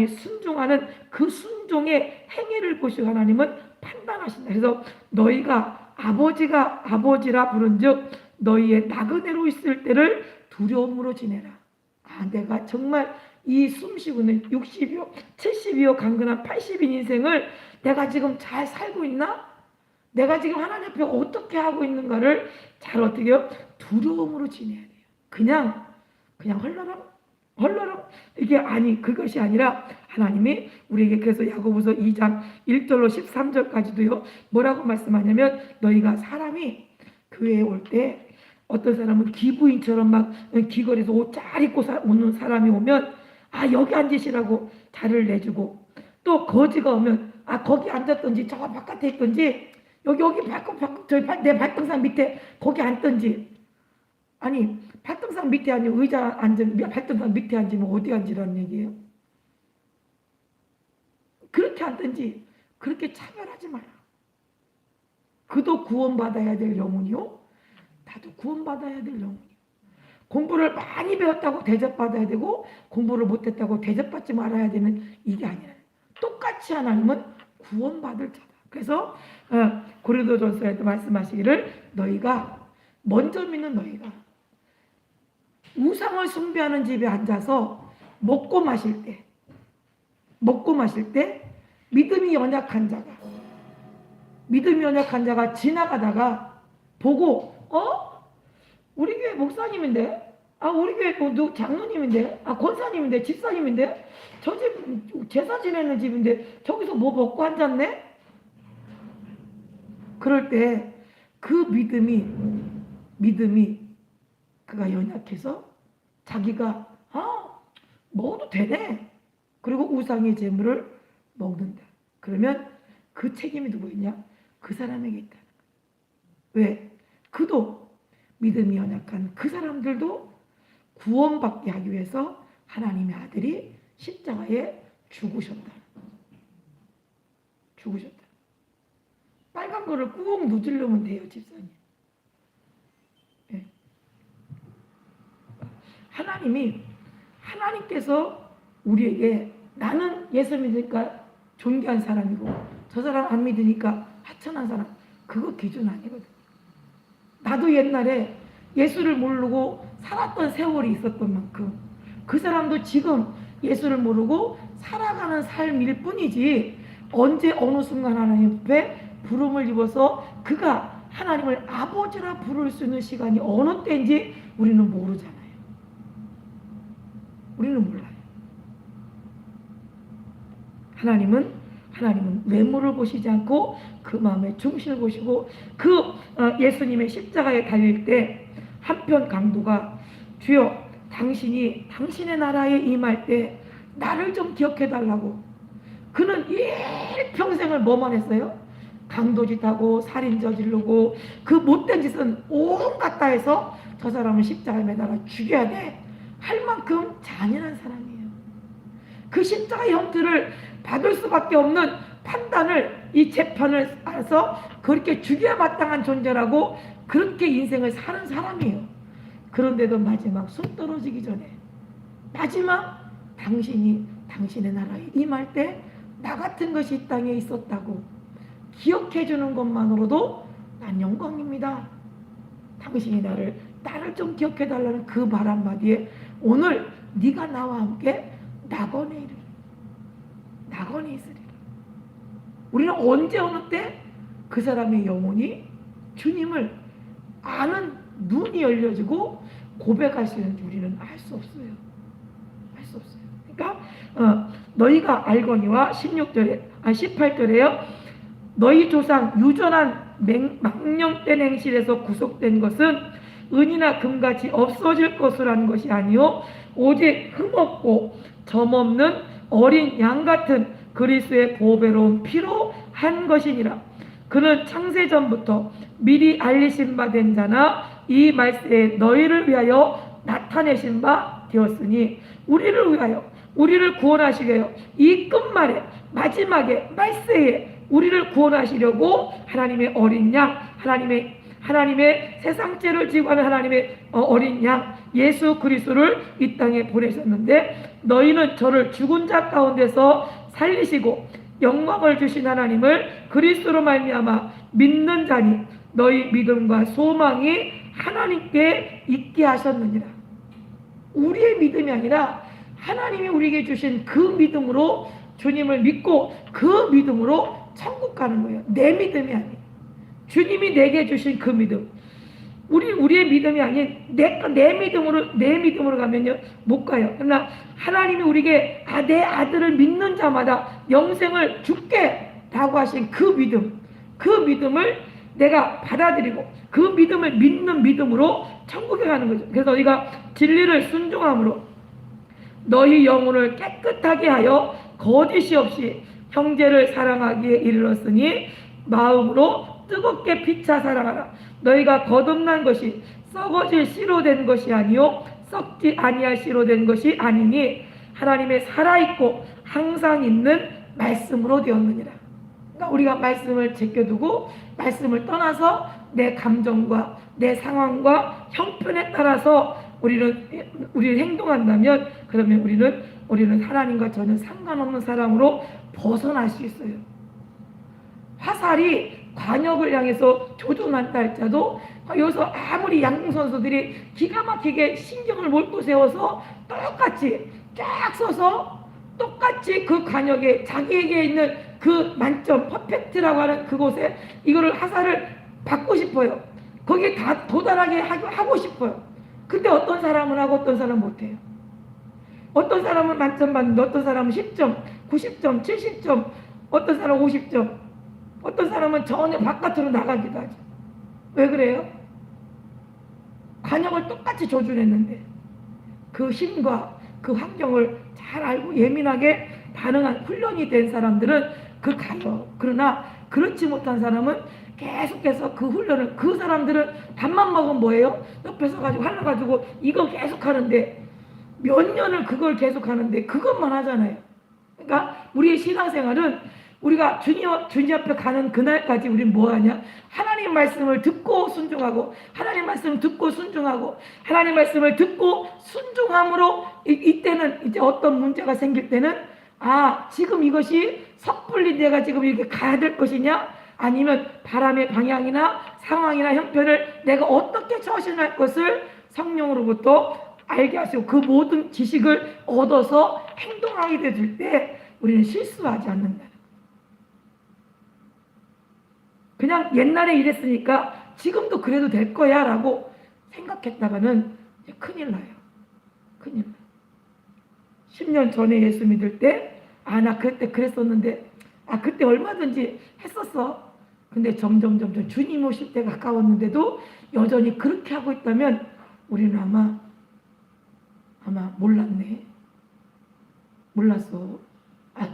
Speaker 1: 순종하는 그 순종의 행위를 보시고 하나님은 판단하신다. 그래서 너희가 아버지라 부른즉 너희의 나그네로 있을 때를 두려움으로 지내라. 내가 정말 이 숨쉬고는 60이요 70이요 강건한 80인 인생을 내가 지금 잘 살고 있나? 내가 지금 하나님 앞에 어떻게 하고 있는가를 잘 어떻게 해요? 두려움으로 지내야 돼요. 그냥 헐렁 이게 그것이 아니라 하나님이 우리에게, 그래서 야고보서 2장 1절로 13절까지도요 뭐라고 말씀하냐면, 너희가 사람이 교회에 올 때 어떤 사람은 기부인처럼 막 귀걸이에서 옷 잘 입고 오는 사람이 오면 여기 앉으시라고 자리를 내주고, 또 거지가 오면 거기 앉았든지 저 바깥에 있든지 여기 내 발등상 밑에 거기 앉든지. 아니 발등상 밑에 앉으면 의자 앉으면, 발등상 밑에 앉으면 어디 앉으라는 얘기예요? 그렇게 앉든지 그렇게 차별하지 마라. 그도 구원받아야 될 영혼이요, 나도 구원받아야 될 영혼이요. 공부를 많이 배웠다고 대접받아야 되고 공부를 못했다고 대접받지 말아야 되는, 이게 아니라 똑같이 하나님은 구원받을 자다. 그래서 고린도전서에도 말씀하시기를, 너희가 먼저 믿는 너희가 우상을 숭배하는 집에 앉아서 먹고 마실 때 믿음이 연약한 자가 지나가다가 보고 우리 교회 목사님인데, 우리 교회 장로님인데, 권사님인데, 집사님인데, 저 집 제사 지내는 집인데 저기서 뭐 먹고 앉았네? 그럴 때 그 믿음이 그가 연약해서 자기가 먹어도 되네, 그리고 우상의 재물을 먹는다. 그러면 그 책임이 누구있냐? 그 사람에게 있다. 왜? 그도 믿음이 연약한 그 사람들도 구원받게 하기 위해서 하나님의 아들이 십자가에 죽으셨다. 빨간 거를 꾹 누르면 돼요, 집사님. 네. 하나님께서 우리에게, 나는 예수 믿으니까 존귀한 사람이고 저 사람 안 믿으니까 하찮은 사람, 그거 기준 아니거든. 나도 옛날에 예수를 모르고 살았던 세월이 있었던 만큼 그 사람도 지금 예수를 모르고 살아가는 삶일 뿐이지, 언제 어느 순간 하나님 앞에 부름을 입어서 그가 하나님을 아버지라 부를 수 있는 시간이 어느 때인지 우리는 모르잖아요. 우리는 몰라요. 하나님은 외모를 보시지 않고 그 마음의 중심을 보시고, 그 예수님의 십자가에 달릴 때 한편 강도가 주여 당신이 당신의 나라에 임할 때 나를 좀 기억해 달라고. 그는 일평생을 뭐만 했어요? 강도짓하고 살인 저지르고 그 못된 짓은 온갖 다 해서 저 사람을 십자가에 매달아 죽여야 돼 할 만큼 잔인한 사람이에요. 그 십자가의 형태를 받을 수밖에 없는 판단을, 이 재판을 해서 그렇게 죽여야 마땅한 존재라고 그렇게 인생을 사는 사람이에요. 그런데도 마지막 손 떨어지기 전에, 마지막 당신이 당신의 나라에 임할 때 나 같은 것이 이 땅에 있었다고 기억해 주는 것만으로도 난 영광입니다. 당신이 나를 좀 기억해 달라는 그 말 한마디에 오늘 네가 나와 함께 낙원에 이르리라. 낙원에 있으리라. 우리는 언제 어느 때 그 사람의 영혼이 주님을 아는 눈이 열려지고 고백할 수 있는지 우리는 알 수 없어요. 알 수 없어요. 그러니까 너희가 알거니와 18절에요. 너희 조상 유전한 망령된 행실에서 구속된 것은 은이나 금같이 없어질 것이라는 것이 아니요 오직 흠없고 점없는 어린 양 같은 그리스도의 보배로운 피로 한 것이니라. 그는 창세전부터 미리 알리신 바 된 자나 이 말세에 너희를 위하여 나타내신 바 되었으니, 우리를 위하여 우리를 구원하시게요. 이 끝말에 마지막에 말세에 우리를 구원하시려고 하나님의 어린 양, 하나님의 세상죄를 지고 하는 하나님의 어린 양 예수 그리스도를 이 땅에 보내셨는데, 너희는 저를 죽은 자 가운데서 살리시고 영광을 주신 하나님을 그리스도로 말미암아 믿는 자니 너희 믿음과 소망이 하나님께 있게 하셨느니라. 우리의 믿음이 아니라 하나님이 우리에게 주신 그 믿음으로 주님을 믿고 그 믿음으로 천국 가는 거예요. 내 믿음이 아니에요. 주님이 내게 주신 그 믿음. 우리의 믿음이 아닌 내 믿음으로 가면요 못 가요. 그러나 하나님이 우리에게 내 아들을 믿는 자마다 영생을 주게 라고 하신 그 믿음을 내가 받아들이고 그 믿음을 믿는 믿음으로 천국에 가는 거죠. 그래서 너희가 진리를 순종함으로 너희 영혼을 깨끗하게 하여 거짓이 없이 형제를 사랑하기에 이르렀으니 마음으로 뜨겁게 피차 사랑하라. 너희가 거듭난 것이 썩어질 씨로 된 것이 아니요 썩지 아니할 씨로 된 것이 아니니 하나님의 살아있고 항상 있는 말씀으로 되었느니라. 그러니까 우리가 말씀을 제껴두고 말씀을 떠나서 내 감정과 내 상황과 형편에 따라서 우리를 행동한다면, 그러면 우리는 하나님과 전혀 상관없는 사람으로 벗어날 수 있어요. 화살이 관역을 향해서 조종한다 할지라도 여기서 아무리 양궁 선수들이 기가 막히게 신경을 몰고 세워서 똑같이 쫙 서서 똑같이 그 관역에 자기에게 있는 그 만점 퍼펙트라고 하는 그곳에 이거를 화살을 받고 싶어요. 거기에 다 도달하게 하고 싶어요. 근데 어떤 사람은 하고 어떤 사람은 못해요. 어떤 사람은 만점 받는데 어떤 사람은 10점, 90점, 70점, 어떤 사람은 50점, 어떤 사람은 전혀 바깥으로 나가기도 하죠. 왜 그래요? 관역을 똑같이 조준했는데 그 힘과 그 환경을 잘 알고 예민하게 반응한 훈련이 된 사람들은 그 가요. 그러나 그렇지 못한 사람은 계속해서 그 훈련을, 그 사람들은 밥만 먹으면 뭐예요? 옆에서 가지고 할라가지고 이거 계속 하는데 몇 년을 그걸 계속 하는데 그것만 하잖아요. 그러니까 우리의 신앙생활은 우리가 주님 앞에 가는 그날까지 우리는 뭐하냐? 하나님 말씀을 듣고 순종하고, 하나님 말씀을 듣고 순종하고, 하나님 말씀을 듣고 순종함으로 이때는 이제 어떤 문제가 생길 때는 지금 이것이 섣불리 내가 지금 이렇게 가야 될 것이냐? 아니면 바람의 방향이나 상황이나 형편을 내가 어떻게 처신할 것을 성령으로부터 알게 하시고 그 모든 지식을 얻어서 행동하게 되줄 때 우리는 실수하지 않는다. 그냥 옛날에 이랬으니까 지금도 그래도 될 거야 라고 생각했다가는 큰일 나요. 큰일 나요. 10년 전에 예수 믿을 때 나 그때 그랬었는데 그때 얼마든지 했었어. 근데 점점 주님 오실 때 가까웠는데도 여전히 그렇게 하고 있다면 우리는 아마 몰랐네. 몰랐어.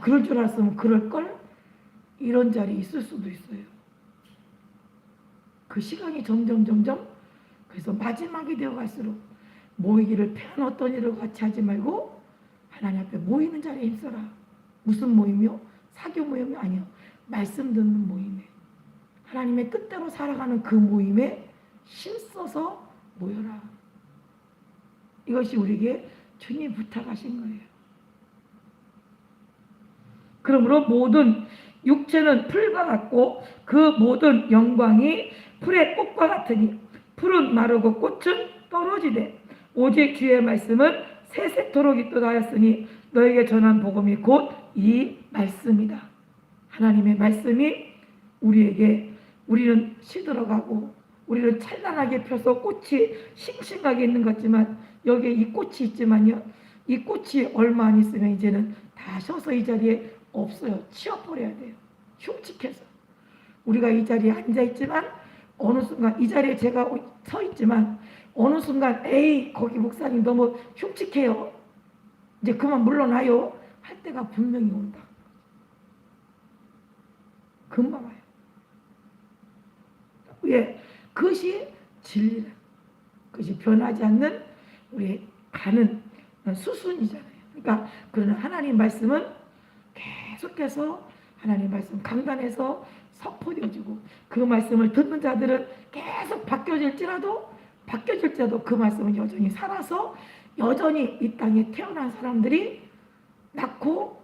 Speaker 1: 그럴 줄 알았으면 그럴걸? 이런 자리 있을 수도 있어요. 그 시간이 점점 그래서 마지막이 되어갈수록 모이기를 편한 어떤 일을 같이 하지 말고 하나님 앞에 모이는 자리에 힘써라. 무슨 모임이요? 사교 모임이 아니요. 말씀 듣는 모임에 하나님의 뜻대로 살아가는 그 모임에 힘써서 모여라. 이것이 우리에게 주님이 부탁하신 거예요. 그러므로 모든 육체는 풀과 같고 그 모든 영광이 풀의 꽃과 같으니 풀은 마르고 꽃은 떨어지되 오직 주의 말씀은 세세토록 있도다 하였으니 너에게 전한 복음이 곧 이 말씀이다. 하나님의 말씀이 우리는 시들어가고 우리는 찬란하게 펴서 꽃이 싱싱하게 있는 것 같지만 여기에 이 꽃이 있지만요, 이 꽃이 얼마 안 있으면 이제는 다 쉬어서 이 자리에 없어요. 치워버려야 돼요. 흉측해서. 우리가 이 자리에 앉아있지만 어느 순간 이 자리에 제가 서 있지만 어느 순간 거기 목사님 너무 흉측해요. 이제 그만 물러나요. 할 때가 분명히 온다. 금방 와요. 왜? 그것이 진리라. 그것이 변하지 않는 우리의 가는 수순이잖아요. 그러니까 그러나 하나님 말씀은 계속해서 하나님 말씀 강단에서 선포되어지고 그 말씀을 듣는 자들은 계속 바뀌어질지라도 그 말씀은 여전히 살아서 여전히 이 땅에 태어난 사람들이 낳고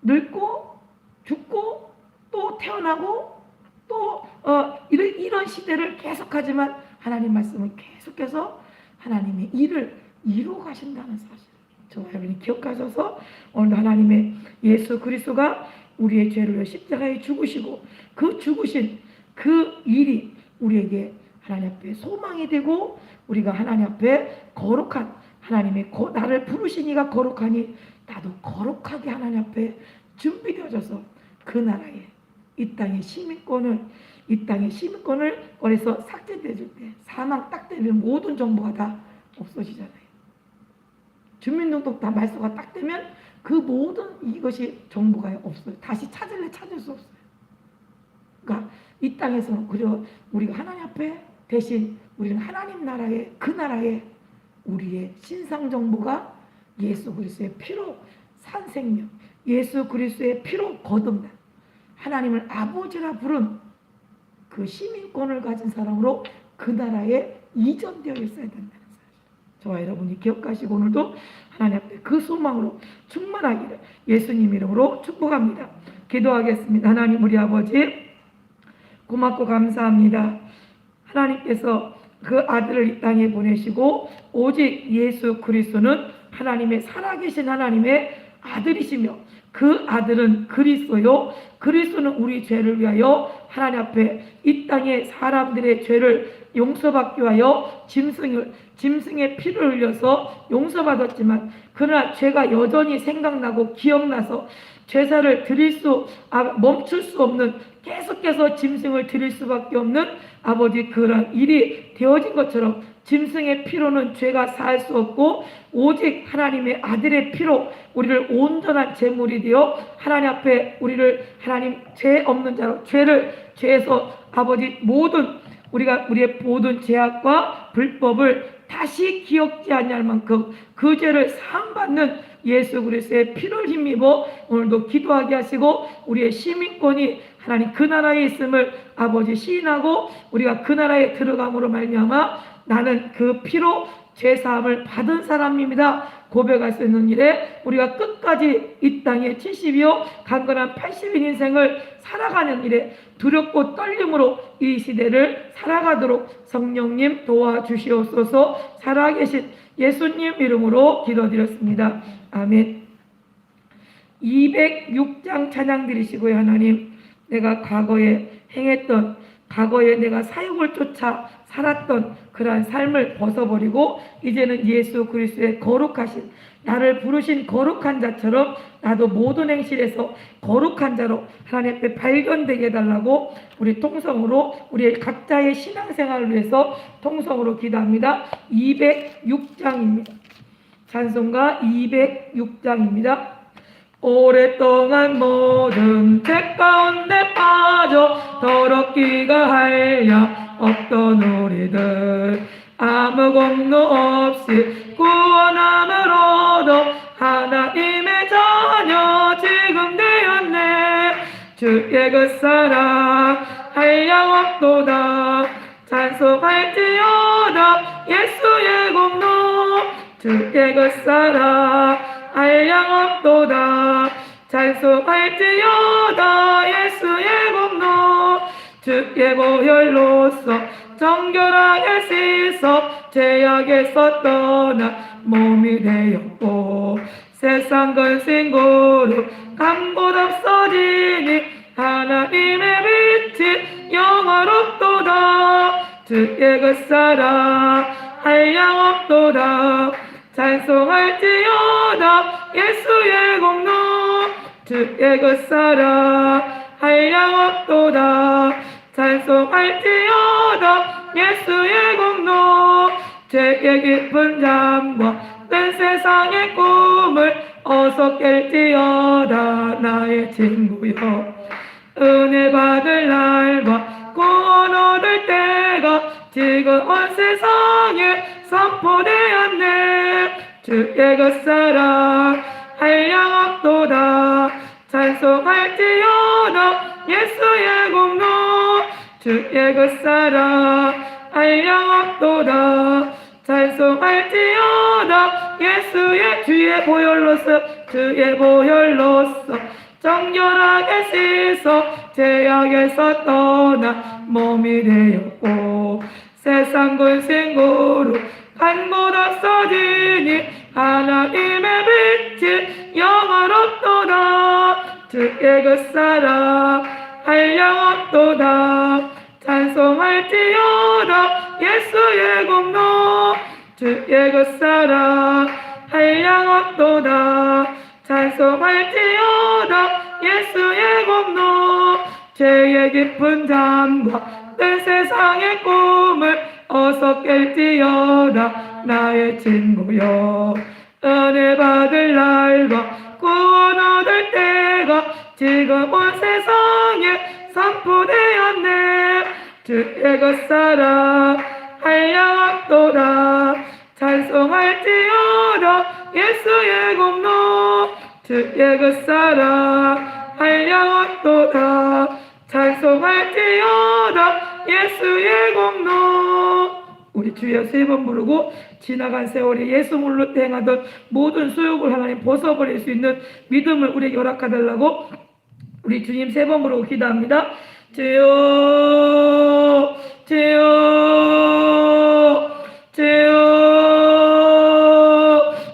Speaker 1: 늙고 죽고 또 태어나고 또 이런 시대를 계속하지만 하나님 말씀은 계속해서 하나님의 일을 이루어 가신다는 사실. 저와 여러분이 기억하셔서 오늘 하나님의 예수 그리스도가 우리의 죄를 위해 십자가에 죽으시고 그 죽으신 그 일이 우리에게 하나님 앞에 소망이 되고 우리가 하나님 앞에 거룩한 하나님의 나를 부르신 이가 거룩하니 나도 거룩하게 하나님 앞에 준비되어져서 그 나라에 이 땅의 시민권을 거기서 삭제되어질 때 사망 딱 되면 모든 정보가 다 없어지잖아요. 주민등록 다 말소가 딱 되면 그 모든 이것이 정보가 없어요. 다시 찾을 수 없어요. 그러니까 이 땅에서 그저 우리가 하나님 앞에 대신 우리는 하나님 나라의 그 나라에 우리의 신상 정보가 예수 그리스도의 피로 산 생명, 예수 그리스도의 피로 거듭난 하나님을 아버지라 부른 그 시민권을 가진 사람으로 그 나라에 이전되어 있어야 된다는 사실. 저와 여러분이 기억하시고 오늘도 하나님 앞에 그 소망으로 충만하기를 예수님 이름으로 축복합니다. 기도하겠습니다. 하나님 우리 아버지 고맙고 감사합니다. 하나님께서 그 아들을 이 땅에 보내시고 오직 예수 그리스도는 하나님의 살아계신 하나님의 아들이시며 그 아들은 그리스도요 그리스도는 우리 죄를 위하여 하나님 앞에 이 땅의 사람들의 죄를 용서받기 위하여 짐승의 피를 흘려서 용서받았지만 그러나 죄가 여전히 생각나고 기억나서 제사를 멈출 수 없는 계속해서 짐승을 드릴 수밖에 없는 아버지 그런 일이 되어진 것처럼 짐승의 피로는 죄가 사할 수 없고 오직 하나님의 아들의 피로 우리를 온전한 제물이 되어 하나님 앞에 우리를 하나님 죄 없는 자로 죄에서 아버지 우리의 모든 죄악과 불법을 다시 기억지 않을 만큼 그 죄를 사함받는 예수 그리스도의 피를 힘입어 오늘도 기도하게 하시고 우리의 시민권이 하나님 그 나라에 있음을 아버지 시인하고 우리가 그 나라에 들어감으로 말미암아 나는 그 피로 죄사함을 받은 사람입니다 고백할 수 있는 일에 우리가 끝까지 이 땅에 70이요 강건한 80인 인생을 살아가는 일에 두렵고 떨림으로 이 시대를 살아가도록 성령님 도와주시옵소서. 살아계신 예수님 이름으로 기도드렸습니다. 아멘. 206장 찬양 드리시고요. 하나님, 내가 과거에 행했던, 과거에 내가 사욕을 쫓아 살았던 그러한 삶을 벗어버리고 이제는 예수 그리스도의 거룩하신, 나를 부르신 거룩한 자처럼 나도 모든 행실에서 거룩한 자로 하나님 앞에 발견되게 해달라고 우리 통성으로 우리 각자의 신앙생활을 위해서 통성으로 기도합니다. 206장입니다. 찬송가 206장입니다. 오랫동안 모든 죄 가운데 빠져 더럽기가 한량 없던 우리들 아무 공로 없이 구원함을 얻어 하나님의 자녀 지금 되었네. 주의 그 사랑 한량 없도다. 찬송할지어다 예수의 공로. 주의 그 사랑 한량 없도다. 찬송할지어다 예수의 공로. 주의 보혈로서 정결하게 씻어 죄악에서 떠나 몸이 되었고 세상 근심고로 감곳 없어지니 하나님의 빛이 영화롭도다. 주의 그 사랑 한량 없도다. 찬송할지어다 예수의 공로. 주의 그 사랑 한량 없도다. 찬송할지어다 예수의 공로. 죄의 깊은 잠과 뜬 세상의 꿈을 어서 깰지어다 나의 친구여. 은혜 받을 날과 구원 얻을 때가 지금 온 세상에 선포되었네. 주의 그 사랑 한량 없도다. 찬송할지어다 예수의 공로. 주의 그 사랑 한량 없도다. 찬송할지어다 예수의 주의 보혈로서 주의 보혈로서 정결하게 씻어 죄악에서 떠나 몸이 되었고 세상 근심고로 간곳 없어지니 하나님의 빛이 영화롭도다. 주의 그 사랑 한량 없도다. 찬송할지어다 예수의 공로. 주의 그 사랑 한량 없도다. 찬송할지어다 예수의 공로. 죄의 깊은 잠과 뜬 세상의 꿈을 어서 깰지어다 나의 친구여. 은혜 받을 날과 구원 얻을 때가 지금 온 세상에 선포되었네. 주의 그 사랑 한량 없도다. 찬송할지어다 예수의 공로. 주의 그 사랑 한량 없도다. 찬송할지어다 예수의 공로. 우리 주여 세 번 부르고 지나간 세월에 예수물로 행하던 모든 소욕을 하나님 벗어버릴 수 있는 믿음을 우리에게 허락하달라고 우리 주님 세 번 부르고 기도합니다. 주여 주여 주여.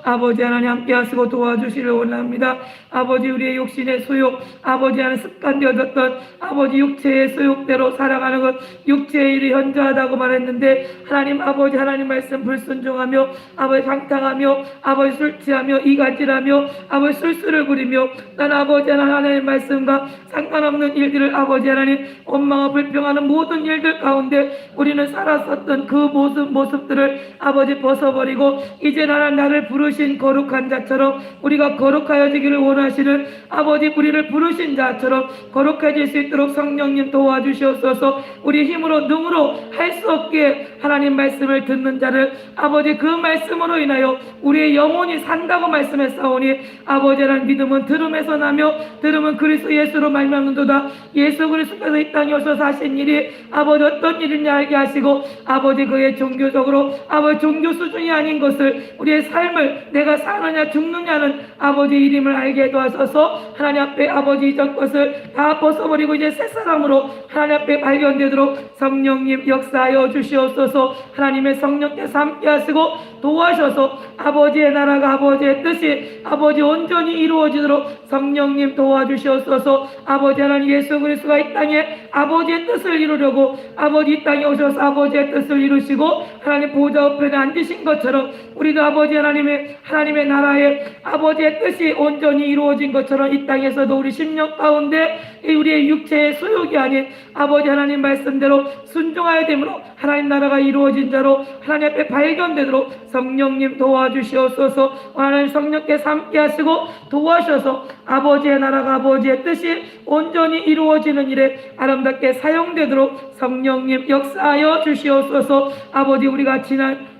Speaker 1: 아버지 하나님 함께 하시고 도와주시를 원합니다. 아버지 우리의 욕심의 소욕, 아버지 하나님 습관되어졌던 아버지 육체의 소욕대로 살아가는 것, 육체의 일이 현저하다고 말했는데 하나님 아버지 하나님 말씀 불순종하며 아버지 방탕하며 아버지 술 취하며 이간질하며 아버지 술수를 부리며 난 아버지 하나님 말씀과 상관없는 일들을 아버지 하나님 원망과 불평하는 모든 일들 가운데 우리는 살았었던 그 모습들을 아버지 벗어버리고 이제 나를 부르시 부르신 거룩한 자처럼 우리가 거룩하여지기를 원하시는 아버지 우리를 부르신 자처럼 거룩해질 수 있도록 성령님 도와주시옵소서. 우리 힘으로 능으로 할 수 없기에 하나님 말씀을 듣는 자를 아버지 그 말씀으로 인하여 우리의 영혼이 산다고 말씀했사오니 아버지 하나님 믿음은 들음에서 나며 들음은 그리스도 예수로 말미암는도다. 예수 그리스도께서 이 땅에 오셔서 하신 일이 아버지 어떤 일이냐 알게 하시고 아버지 그의 종교적으로 아버지 종교 수준이 아닌 것을 우리의 삶을 내가 사느냐 죽느냐는 아버지 이름을 알게 도와서서 하나님 앞에 아버지 이전 것을 다 벗어버리고 이제 새 사람으로 하나님 앞에 발견되도록 성령님 역사하여 주시옵소서. 하나님의 성령께서 함께 하시고 도와셔서 아버지의 나라가 아버지의 뜻이 아버지 온전히 이루어지도록 성령님 도와주시옵소서. 아버지 하나님 예수 그리스도가 이 땅에 아버지의 뜻을 이루려고 아버지 이 땅에 오셔서 아버지의 뜻을 이루시고 하나님 보좌 우편에 앉으신 것처럼 우리도 아버지 하나님의 나라에 아버지의 뜻이 온전히 이루어진 것처럼 이 땅에서도 우리 심령 가운데 우리의 육체의 소욕이 아닌 아버지 하나님 말씀대로 순종하여 됨으로 하나님 나라가 이루어진 자로 하나님 앞에 발견되도록 성령님 도와주시옵소서. 하나님 성령께서 함께 하시고 도와셔서 아버지의 나라가 아버지의 뜻이 온전히 이루어지는 일에 아름답게 사용되도록 성령님 역사하여 주시옵소서. 아버지 우리가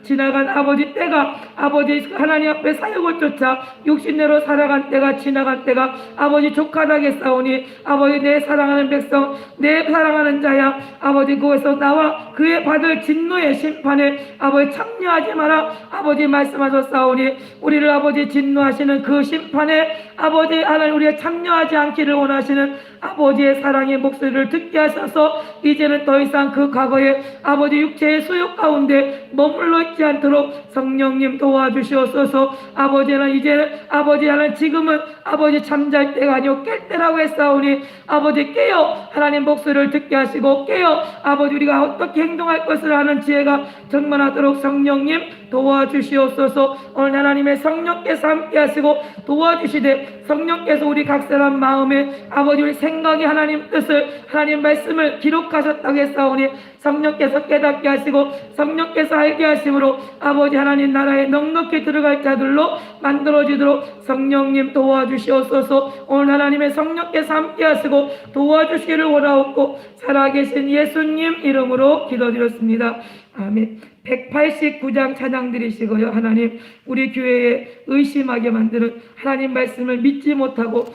Speaker 1: 지나간 아버지 때가 아버지 하나님 앞에 사역을 쫓아 육신대로 살아간 때가 지나간 때가 아버지 족하다게 싸우니 아버지 내 사랑하는 백성 내 사랑하는 자야 아버지 그것에서 나와 그의 받을 진노의 심판에 아버지 참여하지 마라 아버지 말씀하셨사오니 우리를 아버지 진노하시는 그 심판에 아버지 하나님 우리가 참여하지 않기를 원하시는 아버지의 사랑의 목소리를 듣게 하셔서 이제는 더 이상 그 과거의 아버지 육체의 소욕 가운데 머물러 있지 않도록 성령님 도와주시옵소서. 아버지는 이제는 아버지 하나님 지금은 아버지 잠잘 때가 아니오 깰 때라고 했사오니 아버지 깨어 하나님 목소리를 듣게 하시고 깨어 아버지 우리가 어떻게 행동할 것을 아는 지혜가 정만하도록 성령님 도와주시옵소서. 오늘 하나님의 성령께서 함께 하시고 도와주시되 성령께서 우리 각 사람 마음에 아버지 우리 생각이 하나님 뜻을 하나님 말씀을 기록하셨다고 했사오니 성령께서 깨닫게 하시고 성령께서 알게 하심으로 아버지 하나님 나라에 넉넉히 들어갈 자들로 만들어지도록 성령님 도와주시옵소서. 오늘 하나님의 성령께서 함께 하시고 도와주시기를 원하옵고 살아계신 예수님 이름으로 기도드렸습니다. 아멘. 189장 찬양 드리시고요. 하나님 우리 교회에 의심하게 만드는 하나님 말씀을 믿지 못하고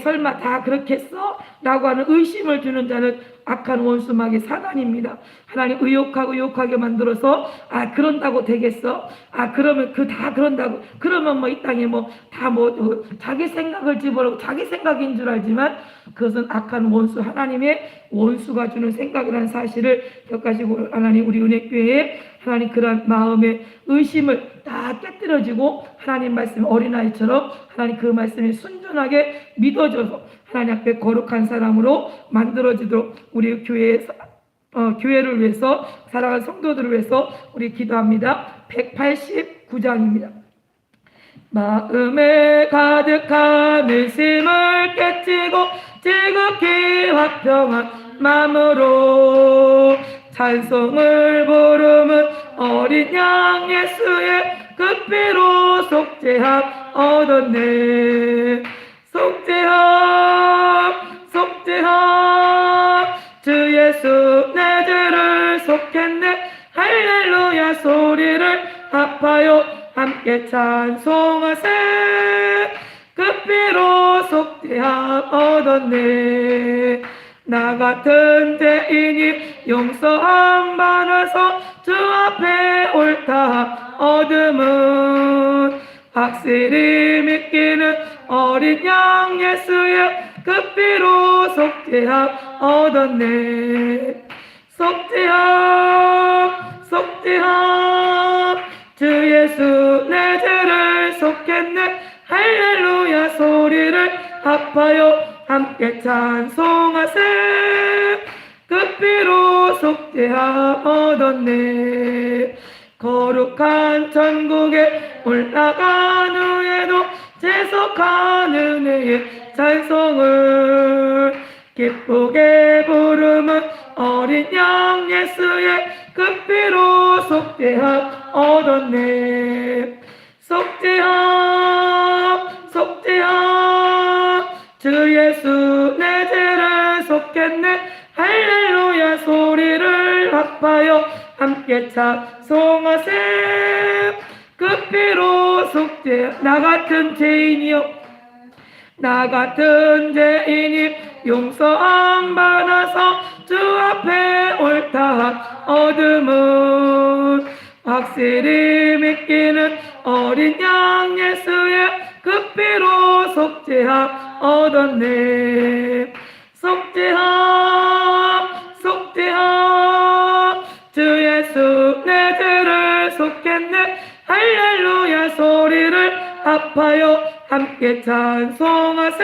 Speaker 1: 설마 다 그렇게 했어? 라고 하는 의심을 주는 자는 악한 원수마귀 사단입니다. 하나님 의욕하게 만들어서 그런다고 되겠어? 그러면 다 그런다고 그러면 이 땅에 다 자기 생각을 집어넣고 자기 생각인 줄 알지만 그것은 악한 원수 하나님의 원수가 주는 생각이라는 사실을 기억하시고 하나님 우리 은혜교회에 하나님 그러한 마음의 의심을 다 깨뜨려지고 하나님 말씀 어린아이처럼 하나님 그 말씀에 순전하게 믿어져서 하나님 앞에 거룩한 사람으로 만들어지도록 우리 교회를 위해서 사랑하는 성도들을 위해서 우리 기도합니다. 189장입니다. 마음에 가득한 의심을 깨치고 지극히 화평한 마음으로 찬송을 부르면 어린 양 예수의 그 피로 속죄함 얻었네. 속죄함 주 예수 내 죄를 속했네. 할렐루야 소리를 합하여 함께 찬송하세. 그 피로 속죄함 얻었네. 나 같은 죄인이 용서함 받아서 주 앞에 옳다 얻음은 확실히 믿기는 어린 양 예수의 그 피로 속죄함 얻었네. 속죄함 주 예수 내 죄를 속했네. 할렐루야 소리를 합하여 함께 찬송하세. 그 피로 속죄함 얻었네. 거룩한 천국에 올라간 후에도 재속한 은혜의 찬송을 기쁘게 부르면 어린 양 예수의 그 피로 속죄함 얻었네. 속죄함 속죄함 주 예수 내 죄를 속했네 할렐루야 소리를 합하여 함께 찬송하세 그 피로 속죄 나 같은 죄인이 용서함 받아서 주 앞에 옳다한 얻음은 확실히 믿기는 어린 양 예수의 그 피로 속죄함 얻었네 속죄함 주 예수 내 죄를 속했네 할렐루야 소리를 합하여 함께 찬송하세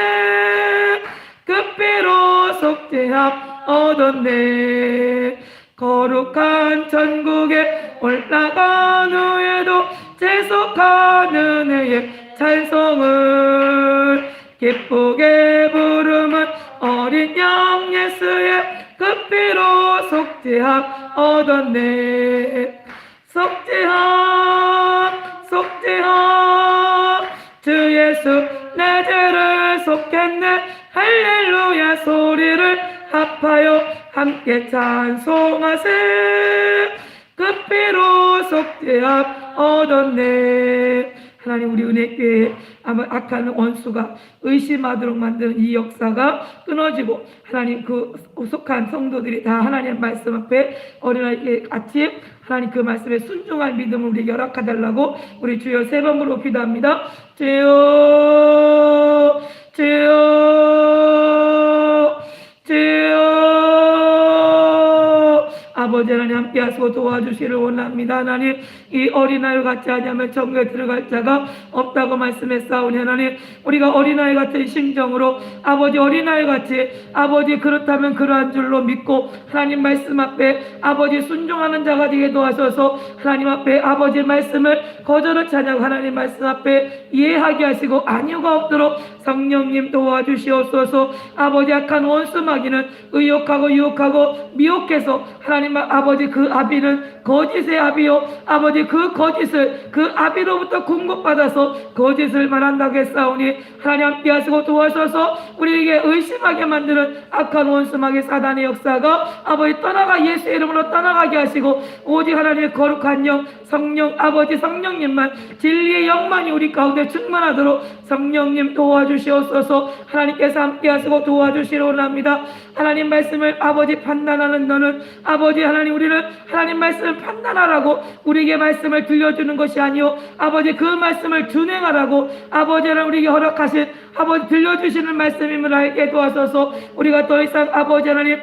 Speaker 1: 그 피로 속죄함 얻었네 거룩한 천국에 올라간 후에도 재속한 은혜의 찬송을 기쁘게 부르면 어린 양 예수의 그 피로 속죄함 얻었네 속죄함 주 예수 내 죄를 속했네 할렐루야 소리를 합하여 함께 찬송하세 그 피로 속죄함 얻었네 하나님 우리 은혜교회 아마 악한 원수가 의심하도록 만드는 이 역사가 끊어지고 하나님 그 속한 성도들이 다 하나님의 말씀 앞에 어린아이 같이 하나님 그 말씀에 순종할 믿음을 우리에게 허락하달라고 우리 주여 세 번 부르고 기도합니다. 주여 아버지 하나님 함께 하시고 도와주시기를 원합니다. 하나님 이 어린아이를 같이 하냐면 천국에 들어갈 자가 없다고 말씀했사오니 하나님 우리가 어린아이 같은 심정으로 아버지 어린아이 같이 아버지 그렇다면 그러한 줄로 믿고 하나님 말씀 앞에 아버지 순종하는 자가 되게 도와셔서 하나님 앞에 아버지 말씀을 거절을 찾아고 하나님 말씀 앞에 이해하게 하시고 안위가 없도록 성령님 도와주시옵소서. 아버지 악한 원수 마귀는 의욕하고 유혹하고 미혹해서 하나님 아버지 그 아비는 거짓의 아비요 아버지 그 거짓을 그 아비로부터 공급받아서 거짓을 말한다고 했사오니 하나님 함께 하시고 도와셔서 우리에게 의심하게 만드는 악한 원수 마귀 사단의 역사가 아버지 떠나가 예수의 이름으로 떠나가게 하시고 오직 하나님의 거룩한 영 성령 아버지 성령님만 진리의 영만이 우리 가운데 충만하도록 성령님 도와주시옵소서. 하나님께서 함께 하시고 도와주시려 원합니다. 하나님 말씀을 아버지 판단하는 너는 아버지 하나님 우리는 하나님 말씀을 판단하라고 우리에게 말씀을 들려주는 것이 아니요 아버지 그 말씀을 준행하라고 아버지 하나님 우리에게 허락하신 아버지 들려주시는 말씀임을 알게 도와서서 우리가 더 이상 아버지 하나님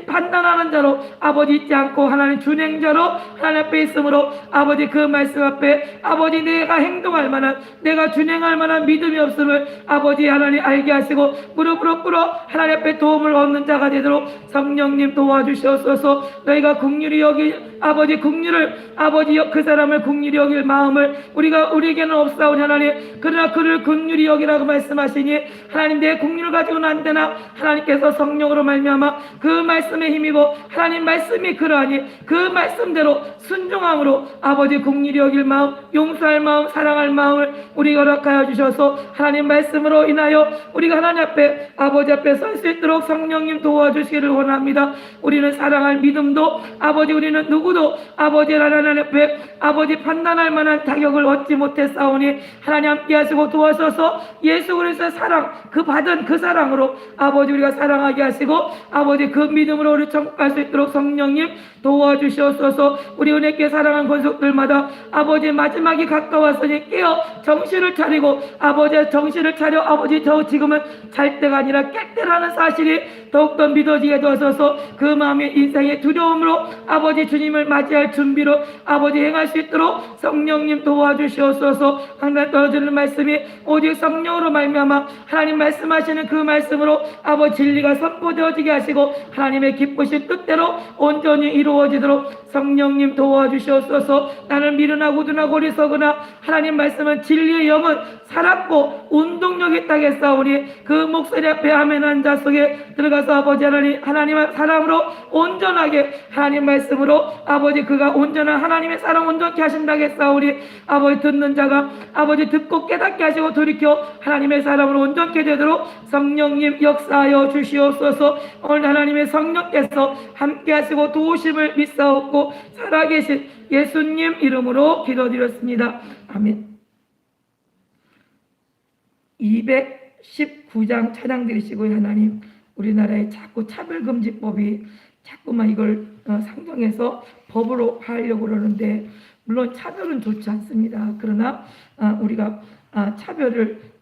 Speaker 1: 판단하는 자로 아버지 있지 않고 하나님 준행자로 하나님 앞에 있으므로 아버지 그 말씀 앞에 아버지 내가 행동할 만한 내가 준행할 만한 믿음이 없음을 아버지 하나님 알게 하시고 무릎으로 꿇어 하나님 앞에 도움을 얻는 자가 되도록 성령님 도와주시옵소서. 너희가 긍휼히 여기 아버지 긍휼을 아버지 그 사람을 긍휼히 여길 마음을 우리에게는 없사오니 하나님 그러나 그를 긍휼히 여기라고 말씀하시니 하나님 내 긍휼을 가지고는 안 되나 하나님께서 성령으로 말미암아 그 말씀에 힘입어 하나님 말씀이 그러하니 그 말씀대로 순종함으로 아버지 긍휼히 여길 마음 용서할 마음 사랑할 마음을 우리가 허락하여 주셔서 하나님 말씀으로 인하여 우리가 하나님 앞에 아버지 앞에 설 수 있도록 성령님 도와주시기를 원합니다. 우리는 사랑할 믿음도 아버지 우리는 누구도 아버지 하나님 앞에 아버지 판단할 만한 자격을 얻지 못했사오니 하나님 함께 하시고 도와셔서 예수 그리스도의 사랑 그 받은 그 사랑으로 아버지 우리가 사랑하게 하시고 아버지 그 믿음으로 우리 천국갈 수 있도록 성령님 도와주시옵소서. 우리 은혜께 사랑한 권속들마다 아버지 마지막이 가까웠으니 깨어 정신을 차리고 아버지 정신을 차려 아버지 저 지금은 잘 때가 아니라 깰 때라는 사실이 더욱더 믿어지게 도와서서 그 마음의 인생의 두려움으로 아버지 주님을 맞이할 준비로 아버지 행할 수 있도록 성령님 도와주시옵소서. 항상 떨어지는 말씀이 오직 성령으로 말미암아 하나님 말씀하시는 그 말씀으로 아버지 진리가 선포되어지게 하시고 하나님의 기쁘신 뜻대로 온전히 이루어지도록 성령님 도와주시옵소서. 나는 미련하고 우둔하고 어리석으나 하나님 말씀은 진리의 영은 살았고 운동력이 있다고 했사오니 그 목소리 앞에 아멘한 자 속에 들어가서 아버지 하나님의 사랑으로 온전하게 하나님 말씀으로 말씀으로 아버지 그가 온전한 하나님의 사람 온전케 하신다겠사오니 아버지 듣는 자가 아버지 듣고 깨닫게 하시고 돌이켜 하나님의 사람으로 온전케 되도록 성령님 역사하여 주시옵소서. 오늘 하나님의 성령께서 함께 하시고 도우심을 믿사옵고 살아계신 예수님 이름으로 기도드렸습니다. 아멘. 219장 찬양 드리시고요. 하나님 우리나라의 자꾸 차별금지법이 자꾸만 이걸 상정해서 법으로 하려고 그러는데 물론 차별은 좋지 않습니다. 그러나 우리가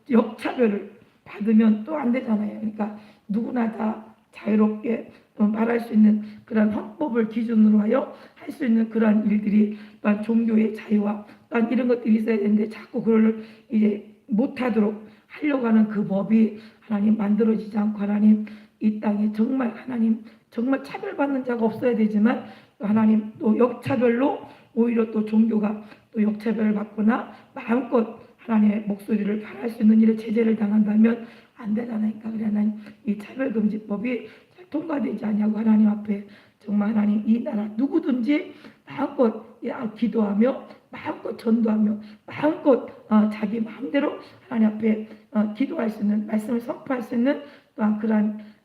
Speaker 1: 역차별을 받으면 또 안 되잖아요. 그러니까 누구나 다 자유롭게 말할 수 있는 그런 헌법을 기준으로 하여 할 수 있는 그러한 일들이 또한 종교의 자유와 또한 이런 것들이 있어야 되는데 자꾸 그걸 이제 못하도록 하려고 하는 그 법이 하나님 만들어지지 않고 하나님 이 땅에 정말 하나님 정말 차별받는 자가 없어야 되지만 또 하나님 또 역차별로 오히려 또 종교가 또 역차별을 받거나 마음껏 하나님의 목소리를 발할 수 있는 일에 제재를 당한다면 안 되잖아요. 그러니까 그래 하나님 이 차별금지법이 잘 통과되지 않냐고 하나님 앞에 정말 하나님 이 나라 누구든지 마음껏 기도하며 마음껏 전도하며 마음껏 자기 마음대로 하나님 앞에 기도할 수 있는 말씀을 선포할 수 있는 또한 그러한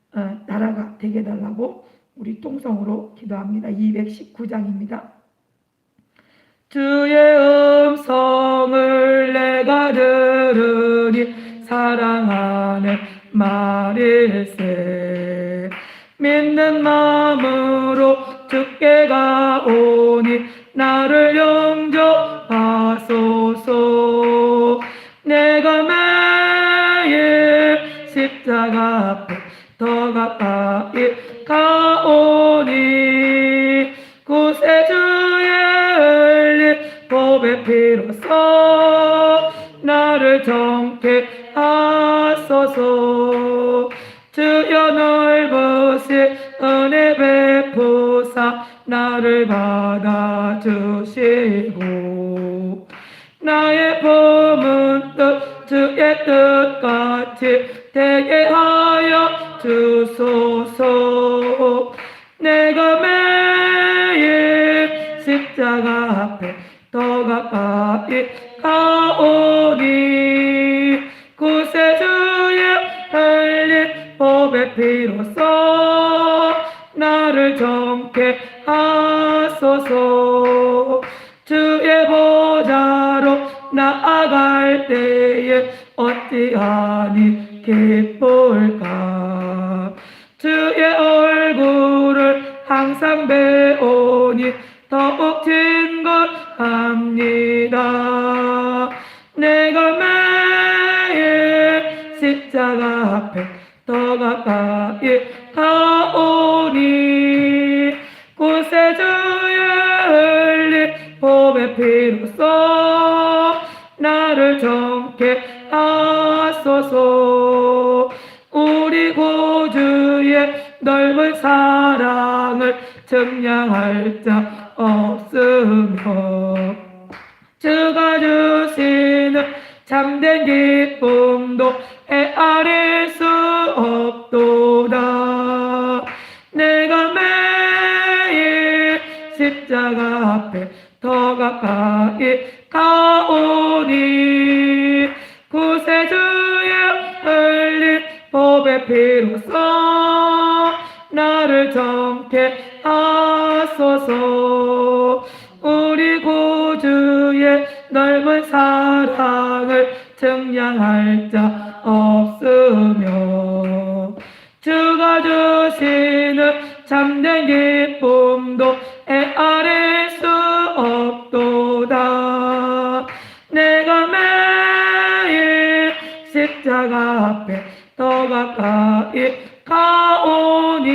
Speaker 1: 나라가 되게 해달라고 우리 통성으로 기도합니다. 219장입니다. 주의 음성을 내가 들으니 사랑하는 말일세. 믿는 마음으로 주께 가오니 나를 영접하소서. 내가 매일 십자가 앞에 더 가까이 가오니 구세주의 흘린 법의 피로써 나를 정케 하소서. 주여 넓으신 은혜 베푸사 나를 받아주시고 나의 품은 뜻 주의 뜻같이 되게 하여 주소서. 내가 매일 십자가 앞에 더 가까이 가오니 구세주의 흘린 법의 피로써 나를 정케 하소서. 주의 보좌로 나아갈 때에 어찌하니 기쁠까. 주의 얼굴을 항상 배우니 더욱 진걸합니다. 내가 매일 십자가 앞에 더 가까이 가오니 구세주의 흘린 법의 피로써 나를 정케 하소서. 우리 구주의 넓은 사랑을 증량할 자 없으며 주가 주시는 참된 기쁨도 헤아릴 수 없도다. 내가 매일 십자가 앞에 더 가까이 가오니 구세주의 흘린 법의 피로써 나를 정케 하소서. 우리 구주의 넓은 사랑을 증량할 자 없으며 주가 주시는 참된 기쁨도 헤아릴 수 없도다. 내가 매일 십자가 앞에 더 가까이 가오니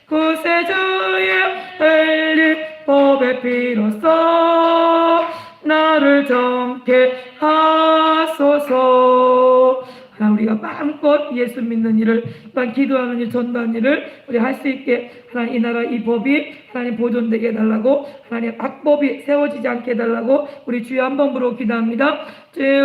Speaker 1: 구세주의 흘린 법의 피로써 나를 정케 하소서. 우리가 마음껏 예수 믿는 일을 또한 기도하는 일 전도하는 일을 우리 할 수 있게 하나님 이 나라 이 법이 하나님 보존되게 해달라고 하나님 악법이 세워지지 않게 해달라고 우리 주여 한 번 부르고 기도합니다. 주여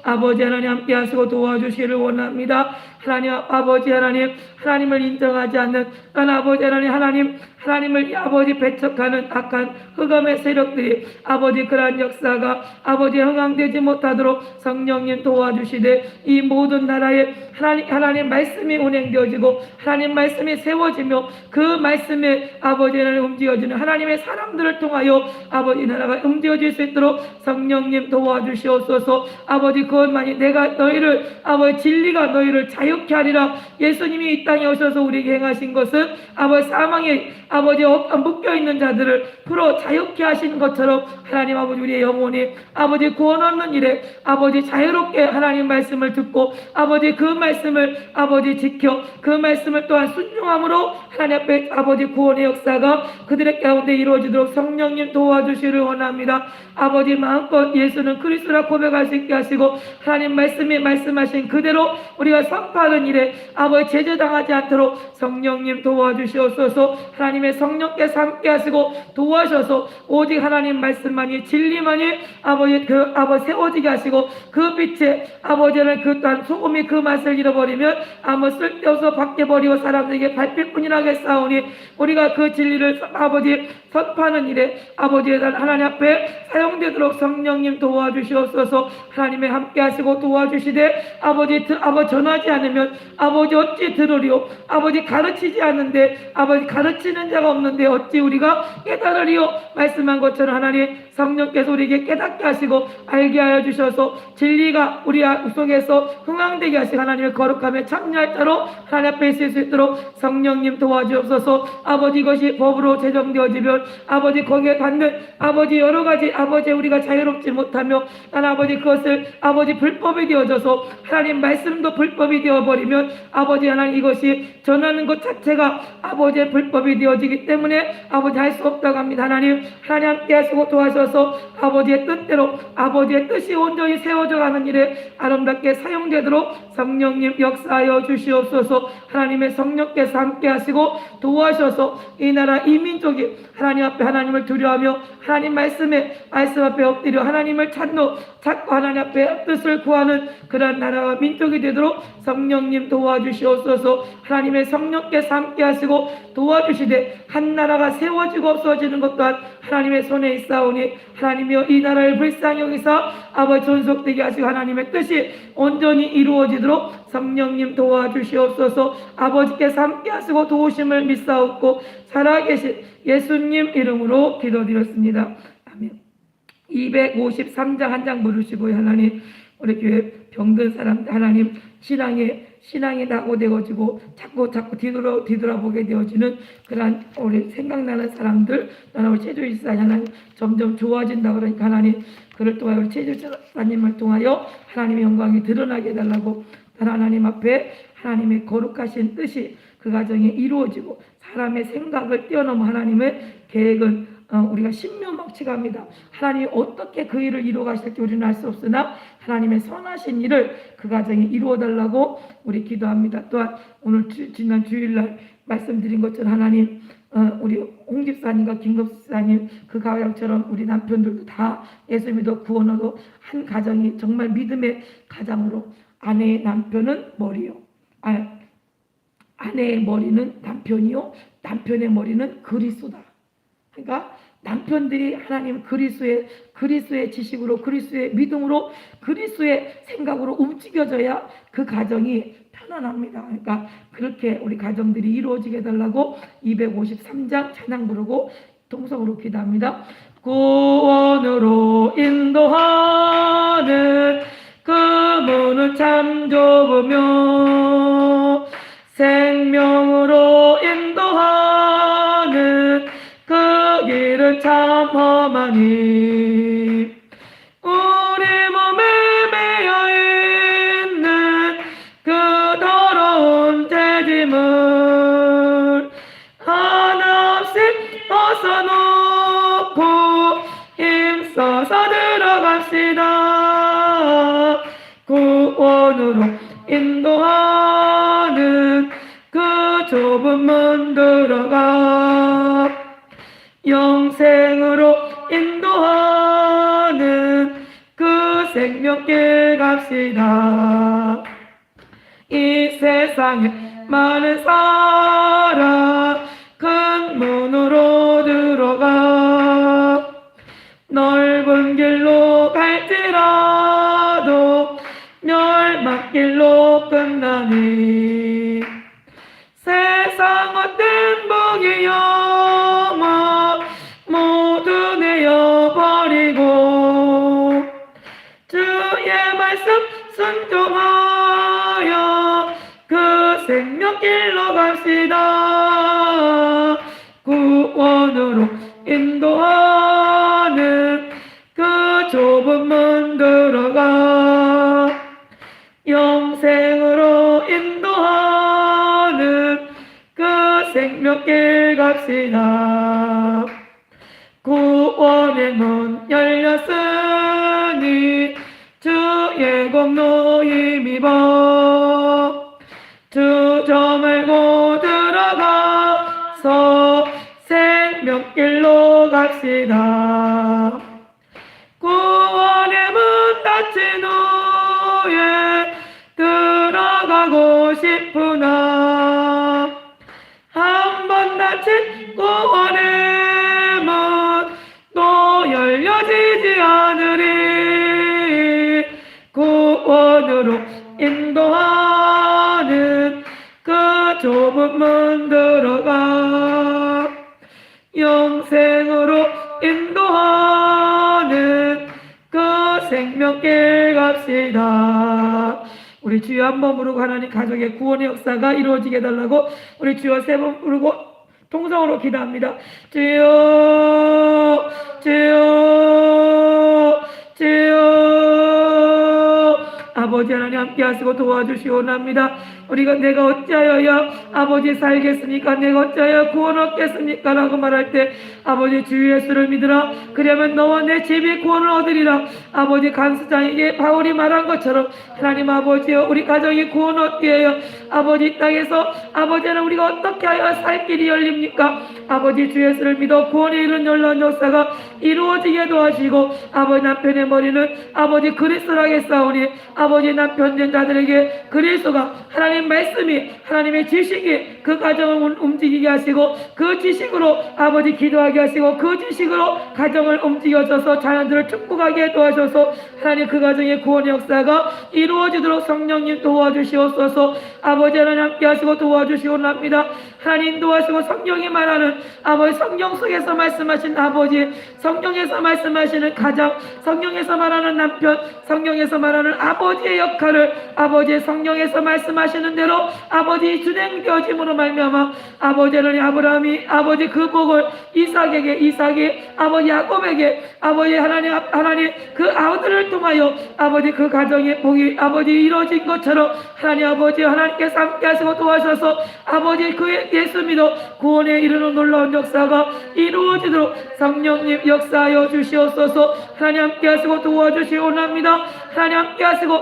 Speaker 1: 아버지 하나님 함께 하시고 도와주시기를 원합니다. 하나님 아버지 하나님, 하나님을 인정하지 않는 아버지 하나님, 하나님을 아버지 배척하는 악한 흑암의 세력들이 아버지 그러한 역사가 아버지 흥황되지 못하도록 성령님 도와주시되, 이 모든 나라에 하나님 말씀이 운행되어지고 하나님 말씀이 세워지며 그 말씀에 아버지 하나님 움직여지는 하나님의 사람들을 통하여 아버지 나라가 움직여질 수 있도록 성령님 도와주시옵소서. 아버지 그것만이 내가 너희를 아버지 진리가 너희를 자유케 하리라. 예수님이 이 땅에 오셔서 우리에게 행하신 것은 아버지 사망에 아버지 묶여있는 자들을 풀어 자유케 하신 것처럼 하나님 아버지 우리의 영혼이 아버지 구원 얻는 일에 아버지 자유롭게 하나님 말씀을 듣고 아버지 그 말씀을 아버지 지켜 그 말씀을 또한 순종함으로 하나님 앞에 아버지 구원의 역사가 그들의 가운데 이루어지도록 성령님 도와주시를 원합니다. 아버지 마음껏 예수는 그리스도라 고백할 수 있게 하시고 하나님 말씀이 말씀하신 그대로 우리가 선포하는 일에 아버지 제재당하지 않도록 성령님 도와주시옵소서. 하나님의 성령께서 함께 하시고 도와셔서 오직 하나님 말씀만이 진리만이 아버지 세워지게 하시고 그 빛에 아버지는 그 또한 소금이 그 맛을 잃어버리면 아무 쓸데없어 밖에 버리고 사람들에게 발필뿐이라 하겠사오니 우리가 그 진리를 아버지 선포하는 일에 아버지의 하나님 앞에 사용되도록 성령님 도와주시옵소서. 하나님의 함께 하시고 도와주시되 아버지 전하지 않으면 아버지 어찌 들으리오. 아버지 가르치지 않는데 아버지 가르치는 자가 없는데 어찌 우리가 깨달으리오. 말씀한 것처럼 하나님 성령께서 우리에게 깨닫게 하시고 알게 하여 주셔서 진리가 우리 속에서 흥황되게 하시고 하나님의 거룩함에 참여할 자로 하나님 앞에 있을 수 있도록 성령님 도와주옵소서. 아버지 이것이 법으로 제정되어지면 아버지 거기에 받는 아버지 여러 가지 아버지 우리가 자유롭지 못하며 아버지 그것을 아버지 불법이 되어져서 하나님 말씀도 불법이 되어버리면 아버지 하나님 이것이 전하는 것 자체가 아버지의 불법이 되어지기 때문에 아버지 할 수 없다고 합니다. 하나님 함께 하시고 도와셔서 아버지의 뜻대로 아버지의 뜻이 온전히 세워져 가는 일에 아름답게 사용되도록 성령님 역사하여 주시옵소서. 하나님의 성령께서 함께 하시고 도와셔서 이 나라 이 민족이 하나님 앞에 하나님을 두려워하며 하나님 말씀 앞에 엎드려 하나님을 찾고 하나님 앞에 뜻을 구하는 그런 나라와 민족이 되도록 성령님 도와주시옵소서. 하나님의 성령께서 함께 하시고 도와주시되 한 나라가 세워지고 없어지는 것 또한 하나님의 손에 있사오니 하나님이여 이 나라를 불쌍히 여기사 아버지 존속되게 하시고 하나님의 뜻이 온전히 이루어지도록 성령님 도와주시옵소서. 아버지께서 함께 하시고 도우심을 믿사옵고 살아계신 예수님 이름으로 기도드렸습니다. 아멘. 253장 한 장 부르시고요. 하나님 우리 교회 병든 사람들 하나님 신앙이 낙오되어지고 자꾸 뒤돌아보게 되어지는 그러한 우리 생각나는 사람들 우리 최주일사님 하나님 점점 좋아진다 그러니까 하나님 그를 통하여 우리 최주일사님을 통하여 하나님의 영광이 드러나게 해달라고 하나님 앞에 하나님의 거룩하신 뜻이 그 가정에 이루어지고 사람의 생각을 뛰어넘어 하나님의 계획은 우리가 신묘막측합니다. 하나님이 어떻게 그 일을 이루어 가실지 우리는 알 수 없으나 하나님의 선하신 일을 그 가정에 이루어 달라고 우리 기도합니다. 또한 오늘 지난 주일날 말씀드린 것처럼 하나님 우리 홍 집사님과 김 집사님 그 가정처럼 우리 남편들도 다 예수 믿어 구원 얻어 한 가정이 정말 믿음의 가정으로 아내의 남편은 머리요. 아내의 머리는 남편이요. 남편의 머리는 그리스도다. 그러니까 남편들이 하나님 그리스도의 지식으로 그리스도의 믿음으로 그리스도의 생각으로 움직여져야 그 가정이 편안합니다. 그러니까 그렇게 우리 가정들이 이루어지게 해달라고 253장 찬양 부르고 통성으로 기도합니다. 구원으로 인도하는 그 문은 참 좁으며 생명으로 인도하는 그 길은 참 험하니 우리 몸에 매여 있는 그 더러운 죄짐을 하나씩 벗어놓고 힘써서 들어갑시다. 구원으로 인도하는 그 좁은 문 들어가 영생으로 인도하는 그 생명길 갑시다. 이 세상에 많은 사람 큰 문으로 들어가 넓은 길로 갈지라도 멸망길로 끝나니 세상 어떤 복이 영화 모두 내어버리고 주의 말씀 순종하여 그 생명길로 갑시다. 구원으로 인도하는 그 좁은 문 들어가 영생으로 인도하는 그 생명길 갑시다. 구원의 문 열렸으니 주의 공로 힘입어 주저 말고 들어가서 생명길로 갑시다. 구원의 문 닫힌 후에 들어가고 싶으나 한 번 닫힌 구원의 문 또 열려지지 않으리. 구원으로 인도하는 그 좁은 문 들어가 영생으로 인도하는 그 생명길 갑시다. 우리 주여 한 번 부르고 하나님 가정의 구원의 역사가 이루어지게 해달라고 우리 주여 세 번 부르고 통성으로 기도합니다. 주여 주여 주여 아버지 하나님 함께 하시고 도와주시오nap니다. 우리가 내가 어찌하여야 아버지 살겠습니까? 내가 어찌하여 구원 얻겠습니까? 라고 말할 때 아버지 주 예수를 믿으라. 그러면 너와 내 집이 구원을 얻으리라. 아버지 간수장에게 바울이 말한 것처럼 하나님 아버지여 우리 가정이 구원 얻게 하여 아버지 땅에서 아버지는 우리가 어떻게 하여 살 길이 열립니까? 아버지 주 예수를 믿어 구원에 이른 놀라운 역사가 이루어지게 도와주시고 아버지 남편의 머리는 아버지 그리스도로 하겠사오니 아버지 남편 된 자들에게 그리스도가 하나님 말씀이 하나님의 지식이 그 가정을 움직이게 하시고 그 지식으로 아버지 기도하게 하시고 그 지식으로 가정을 움직여줘서 자녀들을 축복하게 도와줘서 하나님 그 가정의 구원의 역사가 이루어지도록 성령님 도와주시옵소서. 아버지 하나님 함께 하시고 도와주시옵nap니다. 하나님 인도하시고 성령이 말하는 아버지 성경 속에서 말씀하신 아버지 성경에서 말씀하시는 가장 성경에서 말하는 남편 성경에서 말하는 아버지의 역할을 아버지의 성경에서 말씀하시는 대로 아버지 진행되어짐으로 말미암아 아버지 하나님 아브라함이 아버지 그 복을 이삭이 아버지 야곱에게 아버지 하나님 그 아들을 통하여 아버지 그 가정의 복이 아버지 이루어진 것처럼 하나님 아버지 하나님께서 함께 하시고 도와주셔서 아버지 그 예수 믿어 구원에 이르는 놀라운 역사가 이루어지도록 성령님 역사하여 주시옵소서. 하나님 함께 하시고 도와주시옵nap니다. 하나님 함께 하시고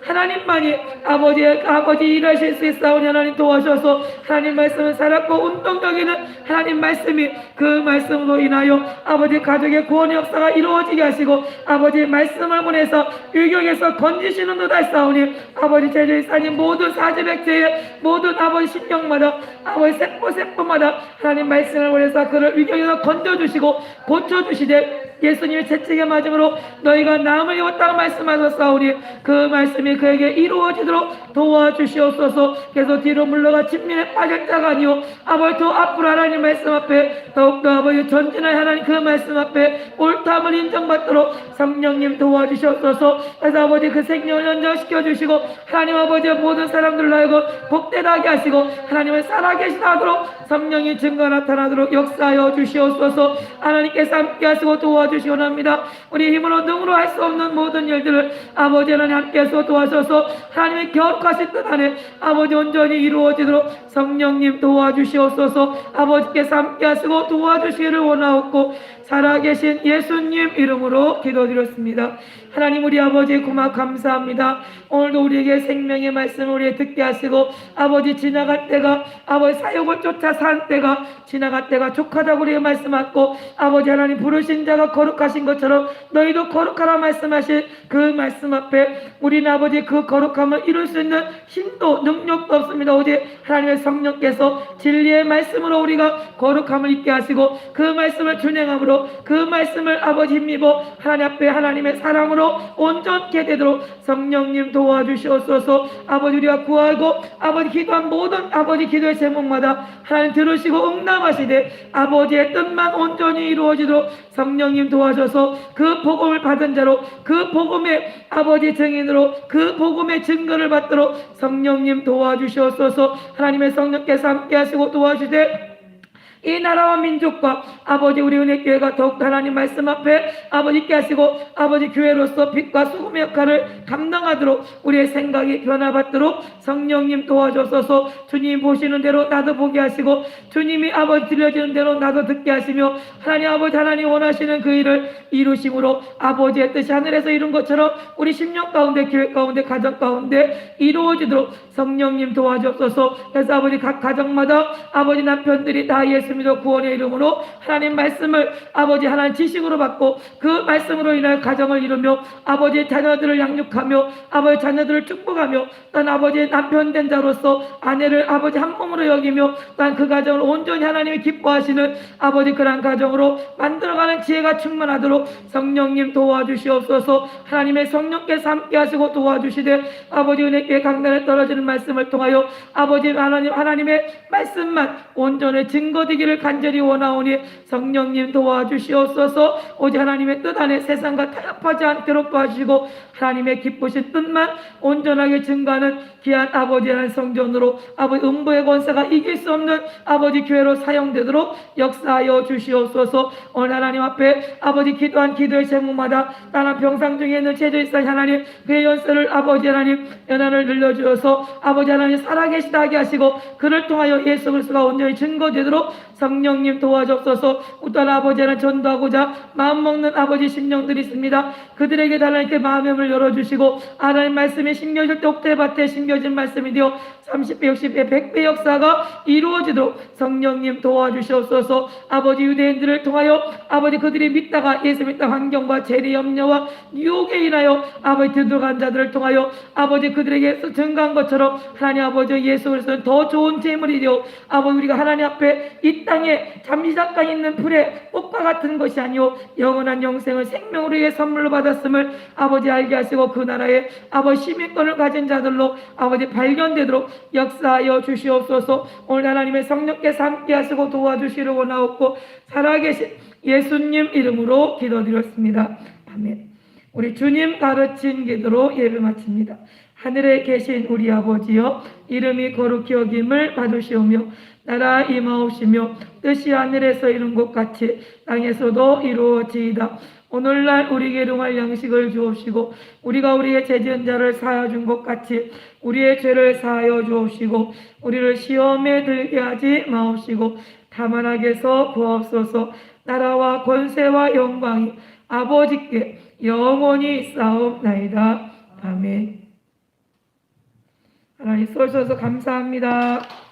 Speaker 1: 하나님만이 아버지 일하실 수 있사오니 하나님 도와주셔서 하나님 말씀은 살았고 운동적이는 하나님 말씀이 그 말씀으로 인하여 아버지 가족의 구원의 역사가 이루어지게 하시고 아버지 말씀을 보내서 유경에서 건지시는 듯 하사오니 아버지 제주일사님 모든 사지백제의 모든 아버지 신령마다 아버지 세포마다 하나님 말씀을 보내서 그를 유경에서 건져주시고 고쳐주시되 예수님의 채찍의 맞음으로 너희가 나음을 입었다고 말씀하셨사오니 그 말씀이 그에게 이루어지도록 도와주시옵소서. 계속 뒤로 물러가 진민에 빠질 자가 아니오 아버지 더 앞으로 하나님 말씀 앞에 더욱더 아버지 전진할 하나님 그 말씀 앞에 옳다함을 인정받도록 성령님 도와주시옵소서. 그래서 아버지 그 생명을 연장시켜 주시고 하나님 아버지의 모든 사람들로 하여금 복되게 하시고 하나님을 살아계시다 하도록 성령의 증거 나타나도록 역사하여 주시옵소서. 하나님께서 함께 하시고 도와주시옵nap니다. 우리 힘으로 능으로 할 수 없는 모든 일들을 아버지 하나님 함께 하시고 도와주셔서 하나님의 거룩하신 뜻 안에 아버지 온전히 이루어지도록 성령님 도와주시옵소서. 아버지께서 함께 하시고 도와주시기를 원하옵고 살아계신 예수님 이름으로 기도드렸습니다. 하나님 우리 아버지 고마 감사합니다. 오늘도 우리에게 생명의 말씀을 우리에게 듣게 하시고 아버지 지나갈 때가 아버지 사역을 쫓아 산 때가 지나갈 때가 족하다고 우리에게 말씀하고 아버지 하나님 부르신 자가 거룩하신 것처럼 너희도 거룩하라 말씀하신 그 말씀 앞에 우리는 아버지 그 거룩함을 이룰 수 있는 힘도 능력도 없습니다. 오직 하나님의 성령께서 진리의 말씀으로 우리가 거룩함을 있게 하시고 그 말씀을 준행함으로 그 말씀을 아버지 힘입어 하나님 앞에 하나님의 사랑으로 온전케 되도록 성령님 도와주시옵소서. 아버지 우리가 구하고 아버지 기도한 모든 아버지 기도의 제목마다 하나님 들으시고 응답하시되 아버지의 뜻만 온전히 이루어지도록 성령님 도와줘서 그 복음을 받은 자로 그 복음의 아버지 증인으로 그 복음의 증거를 받도록 성령님 도와주시옵소서. 하나님의 성령께서 함께 하시고 도와주시되 이 나라와 민족과 아버지 우리 은혜교회가 더욱 하나님 말씀 앞에 아버지 있게 하시고 아버지 교회로서 빛과 소금의 역할을 감당하도록 우리의 생각이 변화받도록 성령님 도와주소서. 주님 보시는 대로 나도 보게 하시고 주님이 아버지 들려주는 대로 나도 듣게 하시며 하나님 아버지 하나님 원하시는 그 일을 이루심으로 아버지의 뜻이 하늘에서 이룬 것처럼 우리 심령 가운데 교회 가운데 가정 가운데 이루어지도록 성령님 도와주소서. 그래서 아버지 각 가정마다 아버지 남편들이 다 예수 믿어 구원의 이름으로 하나님 말씀을 아버지 하나님 지식으로 받고 그 말씀으로 인하여 가정을 이루며 아버지의 자녀들을 양육하며 아버지 자녀들을 축복하며 난 아버지의 남편 된 자로서 아내를 아버지 한 몸으로 여기며 난 그 가정을 온전히 하나님이 기뻐하시는 아버지 그런 가정으로 만들어가는 지혜가 충만하도록 성령님 도와주시옵소서. 하나님의 성령께서 함께 하시고 도와주시되 아버지 은혜교회 강단에 떨어지는 말씀을 통하여 아버지 하나님의 말씀만 온전히 증거되기를 간절히 원하오니 성령님 도와주시옵소서. 오직 하나님의 뜻 안에 세상과 타협하지 않도록 도와주시고 하나님의 기쁘신 뜻만 온전하게 증거하는 귀한 아버지의 성전으로 아버지 음부의 권세가 이길 수 없는 아버지 교회로 사용되도록 역사하여 주시옵소서. 오늘 하나님 앞에 아버지 기도한 기도의 제목마다 나는 병상 중에 있는 제주의사 하나님 그의 연세를 아버지 하나님 연한을 늘려주어서 아버지 하나님 살아계시다 하게 하시고 그를 통하여 예수 그리스도가 온전히 증거되도록 성령님 도와주옵소서. 어떤 아버지 하나님 전도하고자 마음먹는 아버지 심령들이 있습니다. 그들에게 하나님께 마음의 문을 열어주시고 하나님 말씀이 심겨질 때 옥대밭에 심겨진 말씀이 되어 30배 60배 100배 역사가 이루어지도록 성령님 도와주시옵소서. 아버지 유대인들을 통하여 아버지 그들이 믿다가 예수 믿다 환경과 재리 염려와 유혹에 인하여 아버지 들어간 자들을 통하여 아버지 그들에게 증거한 것처럼 하나님 아버지 예수 그리스도는 더 좋은 재물이 되어 아버지 우리가 하나님 앞에 이 땅에 잠시 잠깐 있는 불의 꽃과 같은 것이 아니오 영원한 영생을 생명으로 위해 선물로 받았음을 아버지 알게 하시고 그 나라에 아버지 시민권을 가진 자들로 아버지 발견되도록 역사하여 주시옵소서. 오늘 하나님의 성령께서 함께 하시고 도와주시려 원하옵고 살아계신 예수님 이름으로 기도드렸습니다. 아멘. 우리 주님 가르친 기도로 예배 마칩니다. 하늘에 계신 우리 아버지여 이름이 거룩히 여김을 받으시오며 나라 임하옵시며 뜻이 하늘에서 이룬 것 같이 땅에서도 이루어지이다. 오늘날 우리에게 일용할 양식을 주옵시고 우리가 우리의 죄지은 자를 사하여 준 것 같이 우리의 죄를 사하여 주옵시고 우리를 시험에 들게 하지 마옵시고 다만 악에서 구하옵소서. 나라와 권세와 영광이 아버지께 영원히 있사옵나이다. 아멘. 하나님 쏘셔서 감사합니다.